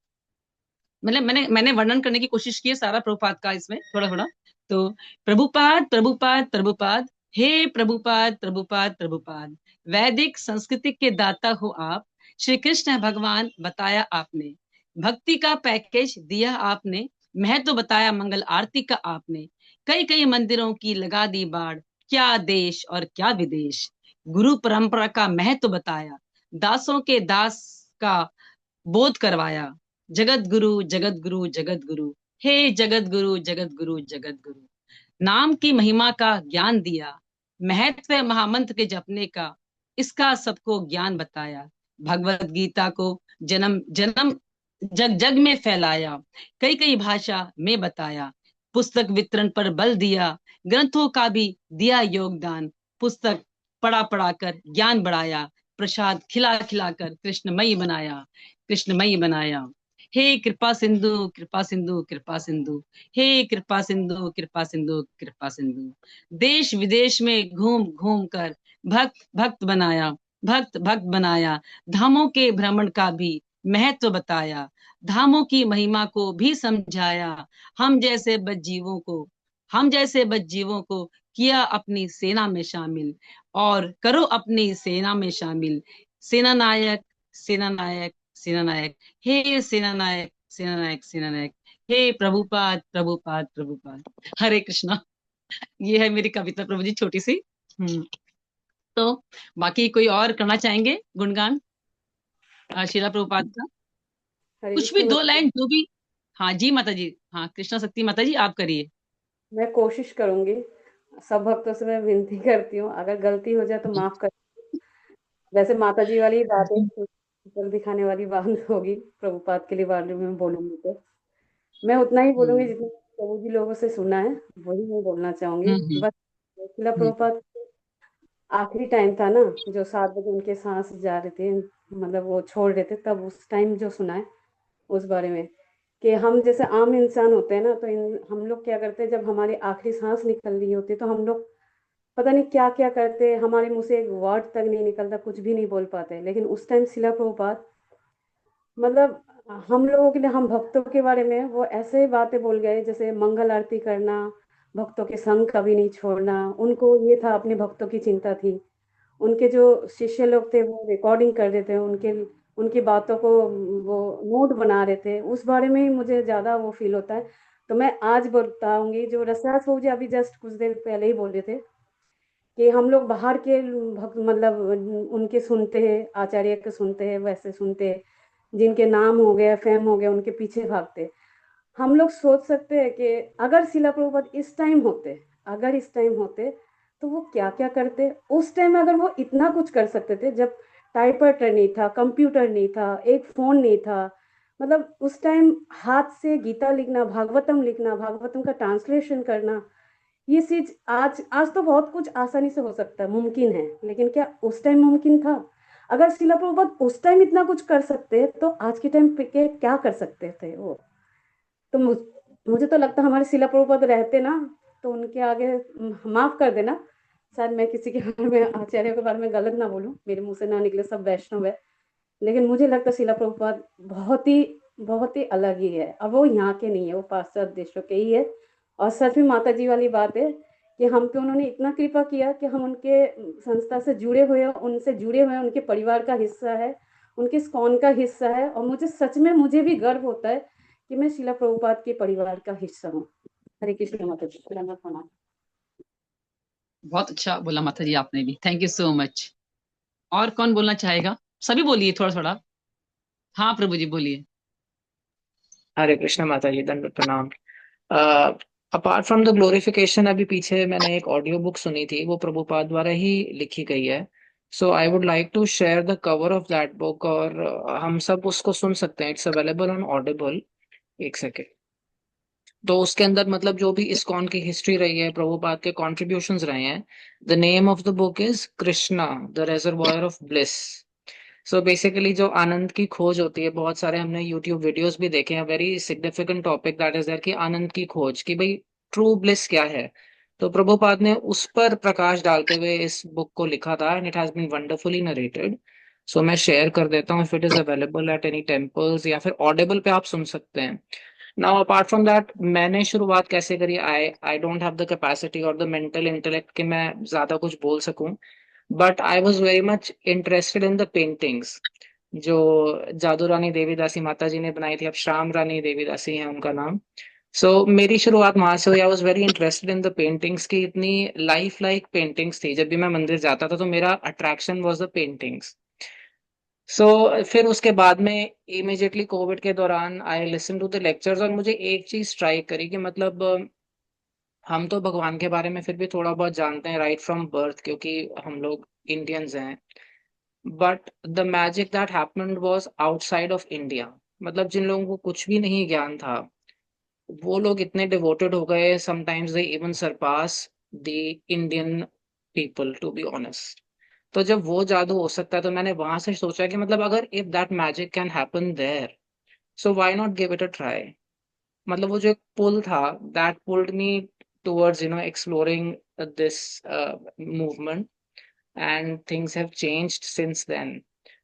मतलब मैंने वर्णन करने की कोशिश की है सारा प्रभुपाद का इसमें थोड़ा थोड़ा। तो प्रभुपाद प्रभुपाद प्रभुपाद, हे प्रभुपाद प्रभुपाद प्रभुपाद, वैदिक संस्कृति के दाता हो आप, श्री कृष्ण है भगवान बताया आपने, भक्ति का पैकेज दिया आपने, महत्व बताया मंगल आरती का आपने, कई कई मंदिरों की लगा दी बाड़, क्या देश और क्या विदेश, गुरु परंपरा का महत्व बताया, दासों के दास का बोध करवाया, जगत गुरु जगत गुरु जगत गुरु, हे जगत गुरु जगत गुरु जगत गुरु, नाम की महिमा का ज्ञान दिया, महत्व है महामंत्र के जपने का, इसका सबको ज्ञान बताया, भगवत गीता को जन्म जन्म जग जग में फैलाया, कई कई भाषा में बताया, पुस्तक वितरण पर बल दिया, ग्रंथों का भी दिया योगदान, पुस्तक पढ़ा पढ़ा कर ज्ञान बढ़ाया, प्रसाद खिला खिला कर कृष्णमयी बनाया, कृष्णमयी बनाया, हे कृपा सिंधु कृपा सिंधु कृपा सिंधु, हे कृपा सिंधु कृपा सिंधु कृपा सिंधु, देश विदेश में घूम घूम कर भक्त भक्त बनाया, भक्त भक्त बनाया, धामों के भ्रमण का भी महत्व बताया, धामों की महिमा को भी समझाया, हम जैसे बदजीवों को हम जैसे बदजीवों को किया अपनी सेना में शामिल, और करो अपनी सेना में शामिल, सेना नायक सेना नायक सेना नायक, हे सेना नायक सेना नायक सेना नायक, हे प्रभुपाद प्रभुपाद प्रभुपाद। हरे कृष्णा। ये है मेरी कविता प्रभु जी, छोटी सी। तो बाकी कोई और करना चाहेंगे गुणगान शीला प्रभुपाद का? हरे कुछ भी कृष्ण दो माता। लाइन जो भी। हाँ जी माता जी, हाँ कृष्णा शक्ति माता जी आप करिए। मैं कोशिश करूंगी। सब भक्तों से मैं विनती करती हूँ, अगर गलती हो जाए तो माफ कर। वैसे माता जी वाली बात है, जल दिखाने वाली बात होगी, प्रभुपाद के लिए बारे में बोलूंगी तो मैं उतना ही बोलूंगी हम्म जितना प्रभु जी लोगों से सुना है, वही मैं बोलना चाहूंगी। हम्म बस शिला हम्म प्रभुपाद आखिरी टाइम था ना, जो 7 बजे उनके सांस जा रहे थे, मतलब वो छोड़ रहे थे, तब उस टाइम जो सुना है उस बारे में, कि हम जैसे आम इंसान होते हैं ना, तो हम लोग क्या करते हैं, जब हमारी आखिरी सांस निकल रही होती है तो हम लोग पता नहीं क्या क्या करते हैं, हमारे मुंह से एक वर्ड तक नहीं निकलता, कुछ भी नहीं बोल पाते। लेकिन उस टाइम शिला प्रभुपाद मतलब हम लोगों के लिए, हम भक्तों के बारे में वो ऐसे बातें बोल गए, जैसे मंगल आरती करना, भक्तों के संग कभी नहीं छोड़ना, उनको ये था, अपने भक्तों की चिंता थी। उनके जो शिष्य लोग थे वो रिकॉर्डिंग कर रहे थे, उनके उनकी बातों को वो नोट बना रहे थे, उस बारे में ही मुझे ज़्यादा वो फील होता है। तो मैं आज बताऊंगी, जो रसराज बाबू जी अभी जस्ट कुछ देर पहले ही बोल रहे थे, कि हम लोग बाहर के भक्त मतलब उनके सुनते हैं, आचार्य के सुनते हैं, वैसे सुनते हैं, जिनके नाम हो गया, फेम हो गया, उनके पीछे भागते। हम लोग सोच सकते हैं कि अगर शिला प्रभुपाद इस टाइम होते, अगर इस टाइम होते तो वो क्या क्या करते उस टाइम। अगर वो इतना कुछ कर सकते थे, जब टाइपराइटर नहीं था, कंप्यूटर नहीं था, एक फोन नहीं था, मतलब उस टाइम हाथ से गीता लिखना, भागवतम लिखना, भागवतम का ट्रांसलेशन करना, ये चीज आज आज तो बहुत कुछ आसानी से हो सकता है, मुमकिन है, लेकिन क्या उस टाइम मुमकिन था? अगर शिला प्रभुपाद उस टाइम इतना कुछ कर सकते तो आज के टाइम पे क्या कर सकते थे वो? तो मुझे तो लगता है हमारे शिला प्रभुपाद रहते ना, तो उनके आगे माफ कर देना, शायद मैं किसी के बारे में, आचार्य के बारे में गलत ना बोलूं, मेरे मुंह से ना निकले, सब वैष्णव है, लेकिन मुझे लगता है शिला प्रभुपाद बहुत ही अलग ही है, और वो यहाँ के नहीं है, वो पाश्चात्य देशों के ही है। और सच में माता जी वाली बात है कि हम पे उन्होंने इतना कृपा किया कि हम उनके संस्था से जुड़े हुए हैं, उनसे जुड़े हुए हैं, उनके परिवार का हिस्सा है, उनके स्कॉन का हिस्सा है, और मुझे सच में मुझे भी गर्व होता है कि मैं शिला प्रभुपाद के परिवार का हिस्सा हूँ। हरे कृष्ण माता जी, दंडवत प्रणाम। बहुत अच्छा बोला माता जी आपने भी, थैंक यू सो मच। और कौन बोलना चाहेगा? सभी बोलिए थोड़ा थोड़ा। हाँ प्रभु जी बोलिए। हरे कृष्ण माता जी, दंड प्रणाम। अपार्ट फ्रॉम द ग्लोरिफिकेशन, अभी पीछे मैंने एक ऑडियो बुक सुनी थी, वो प्रभुपाद द्वारा ही लिखी गई है। So I would like to share the cover of that book, और हम सब उसको सुन सकते हैं। It's available on Audible. एक सेकेंड। तो उसके अंदर मतलब जो भी इस्कॉन की हिस्ट्री रही है, प्रभुपाद के कॉन्ट्रीब्यूशंस रहे हैं। The name of the book is Krishna the reservoir of bliss. So basically जो आनंद की खोज होती है, बहुत सारे हमने यूट्यूब वीडियोस भी देखे हैं। Very significant topic that is there कि आनंद की खोज, कि भाई ट्रू ब्लिस क्या है। तो प्रभुपाद ने उस पर प्रकाश डालते हुए इस बुक को लिखा था, and it has been wonderfully narrated. So मैं शेयर कर देता हूँ, if it is available at any temples या फिर ऑडिबल पे आप सुन सकते हैं। नाउ अपार्ट फ्रॉम दैट, मैंने शुरुआत कैसे करी? I I don't have the capacity और द मेंटल इंटेलेक्ट कि मैं ज्यादा कुछ बोल सकूं। But I was very much interested in the paintings जो जादू रानी देवीदासी माता जी ने बनाई थी। अब श्याम रानी देवीदासी है उनका नाम। मेरी शुरुआत वहां से हुई। आई was very interested in the paintings की, इतनी लाइफ लाइक पेंटिंग्स थी। जब भी मैं मंदिर जाता था तो मेरा अट्रैक्शन वॉज द पेंटिंग्स। फिर उसके बाद में इमिजिएटली कोविड के दौरान I listen to the lectures, और मुझे एक चीज स्ट्राइक करी कि मतलब हम तो भगवान के बारे में फिर भी थोड़ा बहुत जानते हैं राइट फ्रॉम बर्थ, क्योंकि हम लोग इंडियंस हैं। But the magic that happened was outside of India. मतलब जिन लोगों को कुछ भी नहीं ज्ञान था, वो लोग इतने डिवोटेड हो गए, sometimes they even surpass the Indian people, to be honest. तो जब वो जादू हो सकता है, तो मैंने वहां से सोचा कि मतलब अगर if that magic can happen there, so why not give it a try. मतलब वो जो एक पुल था, that pulled me towards exploring this movement, and things have changed since then.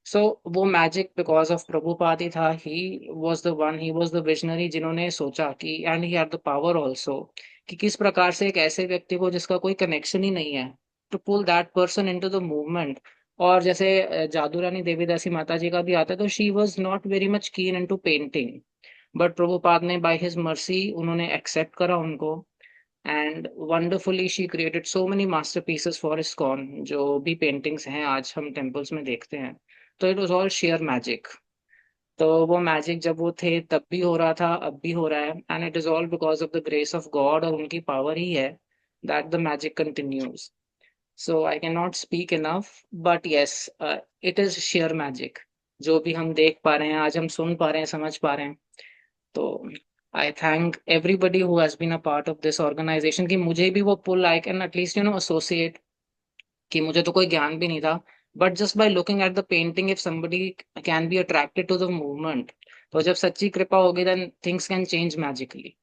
So वो मैजिक बिकॉज ऑफ प्रभुपाद ही था। He was the one, he was the visionary जिन्होंने सोचा कि, and he had the power also, कि किस प्रकार से एक ऐसे व्यक्ति को जिसका कोई कनेक्शन ही नहीं है, to pull that person into the movement. और जैसे जादू रानी देवीदासी माता जी का भी आता है, तो she was not very much keen into painting, but Prabhupada ने बाय हिज मर्सी उन्होंने एक्सेप्ट करा उनको, and wonderfully she created so many masterpieces for ISKCON. जो भी पेंटिंग्स हैं आज हम टेम्पल्स में देखते हैं, तो it was all share magic. तो वो मैजिक जब वो थे तब भी हो रहा था, अब भी हो रहा है, and it is all because of the grace of God, और उनकी पावर ही है that the magic continues. So I can not speak enough, but yes, it is share magic. जो भी हम देख पा रहे हैं आज, हम सुन पा रहे हैं, समझ पा रहे हैं। तो I thank everybody who has been a part of this organization, कि मुझे भी वो pull I can at least associate, कि मुझे तो कोई ज्ञान भी नहीं था, but just by looking at the painting, if somebody can be attracted to the movement, तो जब सच्ची कृपा होगी, then things can change magically.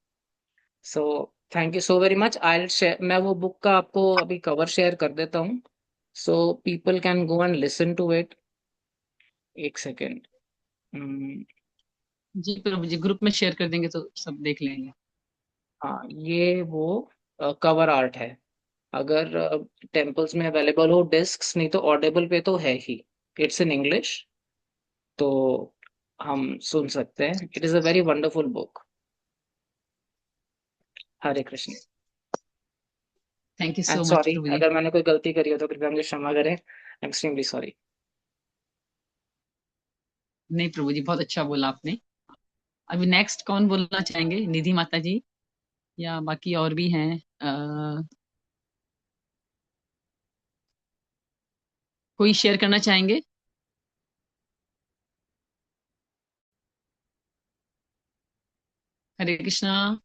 So thank you so very much. I share, मैं वो बुक का आपको अभी कवर शेयर कर देता हूँ, so people can go and listen to it. एक सेकेंड। जी प्रभु जी, ग्रुप में शेयर कर देंगे तो सब देख लेंगे। हाँ, ये वो कवर आर्ट है। अगर टेम्पल्स में अवेलेबल हो डिस्क्स, नहीं तो ऑडिबल पे तो है ही। इट्स इन इंग्लिश, तो हम सुन सकते हैं। It is a very wonderful book. Hare Krishna. Thank you and so much sorry Prabhu ji. अगर मैंने कोई गलती करी हो तो कृपया मुझे क्षमा करें। Extremely sorry. नहीं प्रभु जी, बहुत अच्छा बोला आपने। अभी नेक्स्ट कौन बोलना चाहेंगे? निधि माता जी या बाकी और भी हैं? कोई शेयर करना चाहेंगे? हरे कृष्णा।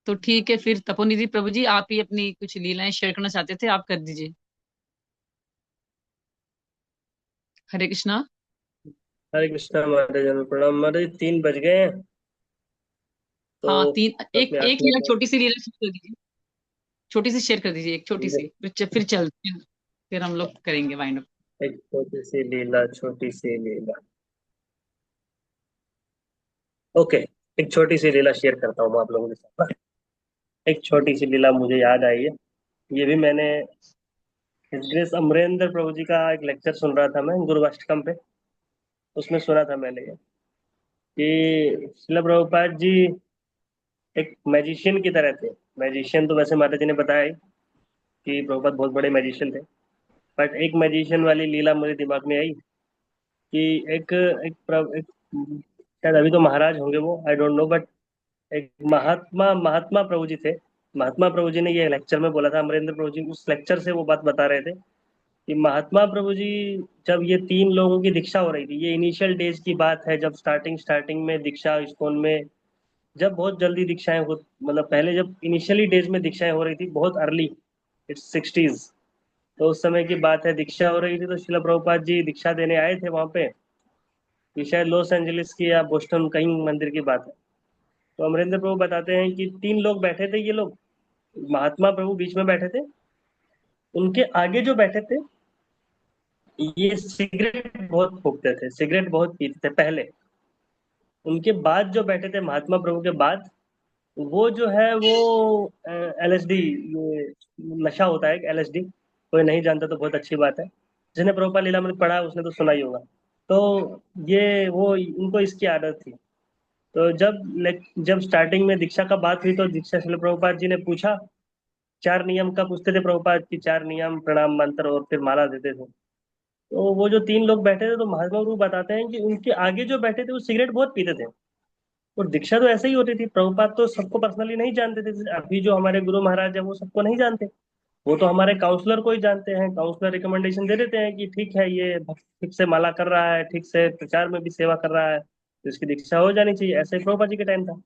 तो ठीक है फिर, तपोनिधि प्रभु जी, आप ही अपनी कुछ लीलाएं शेयर करना चाहते थे, आप कर दीजिए। हरे कृष्णा। हरे कृष्णा माता जी, प्रणाम माता जी। 3 बज गए हैं, तो हाँ तीन, एक अपने एक आत्मा लीला, को छोटी सी लीला शेयर कर दीजिए। छोटी सी शेयर कर दीजिए, एक छोटी सी, फिर चल, फिर हम लोग करेंगे वाइंड अप। एक छोटी सी लीला, छोटी सी लीला। ओके, एक छोटी सी लीला शेयर करता हूँ मैं आप लोगों के साथ ना। एक छोटी सी लीला मुझे याद आई है। ये भी मैंने हिज ग्रेस अमरेंद्र प्रभु जी का एक लेक्चर सुन रहा था मैं गुरुवाष्टकम पे, उसमें सुना था मैंने ये। कि शिला प्रभुपाद जी एक मैजिशियन की तरह थे। मैजिशियन तो वैसे माता जी ने बताया ही कि प्रभुपाद बहुत बड़े मैजिशियन थे, बट एक मैजिशियन वाली लीला मुझे दिमाग में आई कि एक शायद अभी तो महाराज होंगे वो, आई डोंट नो, बट एक महात्मा महात्मा प्रभु जी थे। महात्मा प्रभु जी ने ये लेक्चर में बोला था, अमरेंद्र प्रभु जी उस लेक्चर से वो बात बता रहे थे कि महात्मा प्रभु जी जब ये 3 लोगों की दीक्षा हो रही थी, ये इनिशियल डेज की बात है, जब स्टार्टिंग में दीक्षा इस्कॉन में, जब बहुत जल्दी दीक्षाएं हो, मतलब पहले जब इनिशियली डेज में दीक्षाएं हो रही थी, बहुत अर्ली, इट्स 60s, तो उस समय की बात है, दीक्षा हो रही थी। तो शिला प्रभुपाद जी दीक्षा देने आए थे वहां पे, ये शायद लॉस एंजलिस की या बोस्टन कहीं मंदिर की बात है। तो अमरेंद्र प्रभु बताते हैं कि 3 लोग बैठे थे, ये लोग, महात्मा प्रभु बीच में बैठे थे, उनके आगे जो बैठे थे ये सिगरेट बहुत फूकते थे, सिगरेट बहुत पीते थे पहले। उनके बाद जो बैठे थे महात्मा प्रभु के बाद, वो जो है वो एलएसडी, ये नशा होता है एलएसडी, कोई नहीं जानता तो बहुत अच्छी बात है, जिसने प्रभुपाद लीलामृत पढ़ा है उसने तो सुना ही होगा। तो ये वो इनको इसकी आदत थी। तो जब स्टार्टिंग में दीक्षा का बात हुई तो दीक्षा शिला प्रभुपाद जी ने पूछा, 4 नियम का पूछते थे प्रभुपाद की, 4 नियम, प्रणाम मंत्र और फिर माला देते थे। तो वो जो 3 लोग बैठे थे, तो महात्मा प्रभु बताते हैं कि उनके आगे जो बैठे थे वो सिगरेट बहुत पीते थे। और दीक्षा तो ऐसे ही होती थी, प्रभुपाद तो सबको पर्सनली नहीं जानते थे, अभी जो हमारे गुरु महाराज है वो सबको नहीं जानते, वो तो हमारे काउंसलर को ही जानते हैं। काउंसलर रिकमेंडेशन दे देते हैं कि ठीक है, ये ठीक से माला कर रहा है, ठीक से प्रचार में भी सेवा कर रहा है, तो इसकी दीक्षा हो जानी चाहिए। ऐसे ही प्रभुपाद जी के टाइम था।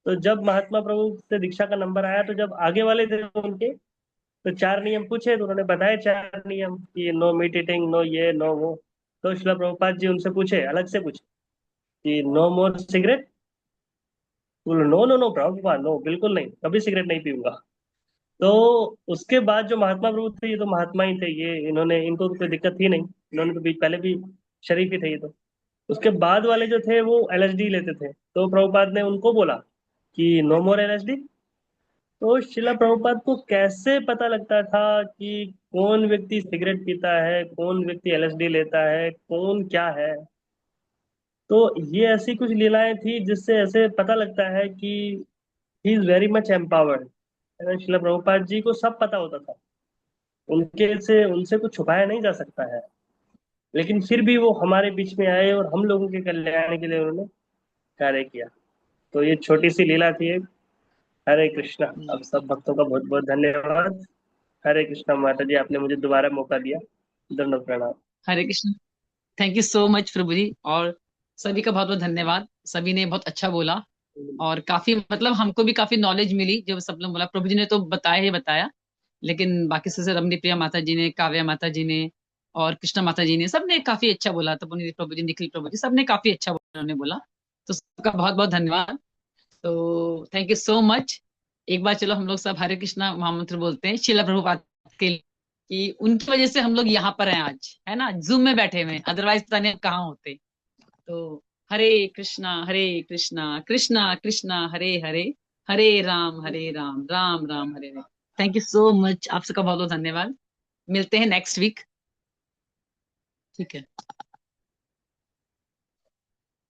तो जब महात्मा प्रभु से दीक्षा का नंबर आया, तो जब आगे वाले थे उनके, तो 4 नियम पूछे, तो उन्होंने बताया 4 नियम कि नो मीट ईटिंग, नो ये नो वो। तो शिला प्रभुपाद जी उनसे पूछे, अलग से पूछे कि नो मोर सिगरेट। बोलो no no no Prabhupada, no, बिल्कुल नहीं, कभी सिगरेट नहीं पीऊंगा। तो उसके बाद जो महात्मा प्रभु थे, ये तो महात्मा ही थे, ये इन्होंने, इनको तो कोई दिक्कत थी नहीं, इन्होंने तो पहले भी शरीफ ही थे ये तो। उसके बाद वाले जो थे वो एलएसडी लेते थे, तो प्रभुपाद ने उनको बोला कि नो मोर एलएसडी। तो शिला प्रभुपाद को कैसे पता लगता था कि कौन व्यक्ति सिगरेट पीता है, कौन व्यक्ति एलएसडी लेता है, कौन क्या है। तो ये ऐसी कुछ लीलाएं थी जिससे ऐसे पता लगता है कि he is very much empowered. शिला प्रभुपाद जी को सब पता होता था, उनसे कुछ छुपाया नहीं जा सकता है। लेकिन फिर भी वो हमारे बीच में आए और हम लोगों के कल्याण के लिए उन्होंने कार्य किया। तो ये छोटी सी लीला थी एक। हरे कृष्णा। अब सब भक्तों का बहुत बहुत धन्यवाद। हरे कृष्णा माता जी, आपने मुझे दोबारा मौका दिया, दंडवत प्रणाम। Hare Krishna. Thank you so much Prabhu ji, और सभी का बहुत बहुत धन्यवाद। सभी ने बहुत अच्छा बोला और काफी, मतलब हमको भी काफी नॉलेज मिली। जो सब लोग बोला, प्रभु जी ने तो बताया ही बताया, लेकिन बाकी से रमणी प्रिया माता जी ने, काव्या माता जी ने और कृष्णा माता जी ने, सबने काफी अच्छा बोला। तो पुनीत प्रभु जी, निखिल प्रभु जी, सबने काफी अच्छा उन्होंने बोला। तो सबका बहुत बहुत धन्यवाद। तो थैंक यू सो मच। एक बार चलो हम लोग सब हरे कृष्णा महामंत्र बोलते हैं शिला प्रभुपाद के लिए, कि उनकी वजह से हम लोग यहाँ पर हैं आज, है ना, जूम में बैठे हुए हैं, अदरवाइज पता नहीं कहाँ होते। तो हरे कृष्णा कृष्णा कृष्णा हरे हरे, हरे Ram Ram Ram Hare Hare. Thank you so much, आप सबका बहुत बहुत धन्यवाद। मिलते हैं नेक्स्ट वीक। ठीक है।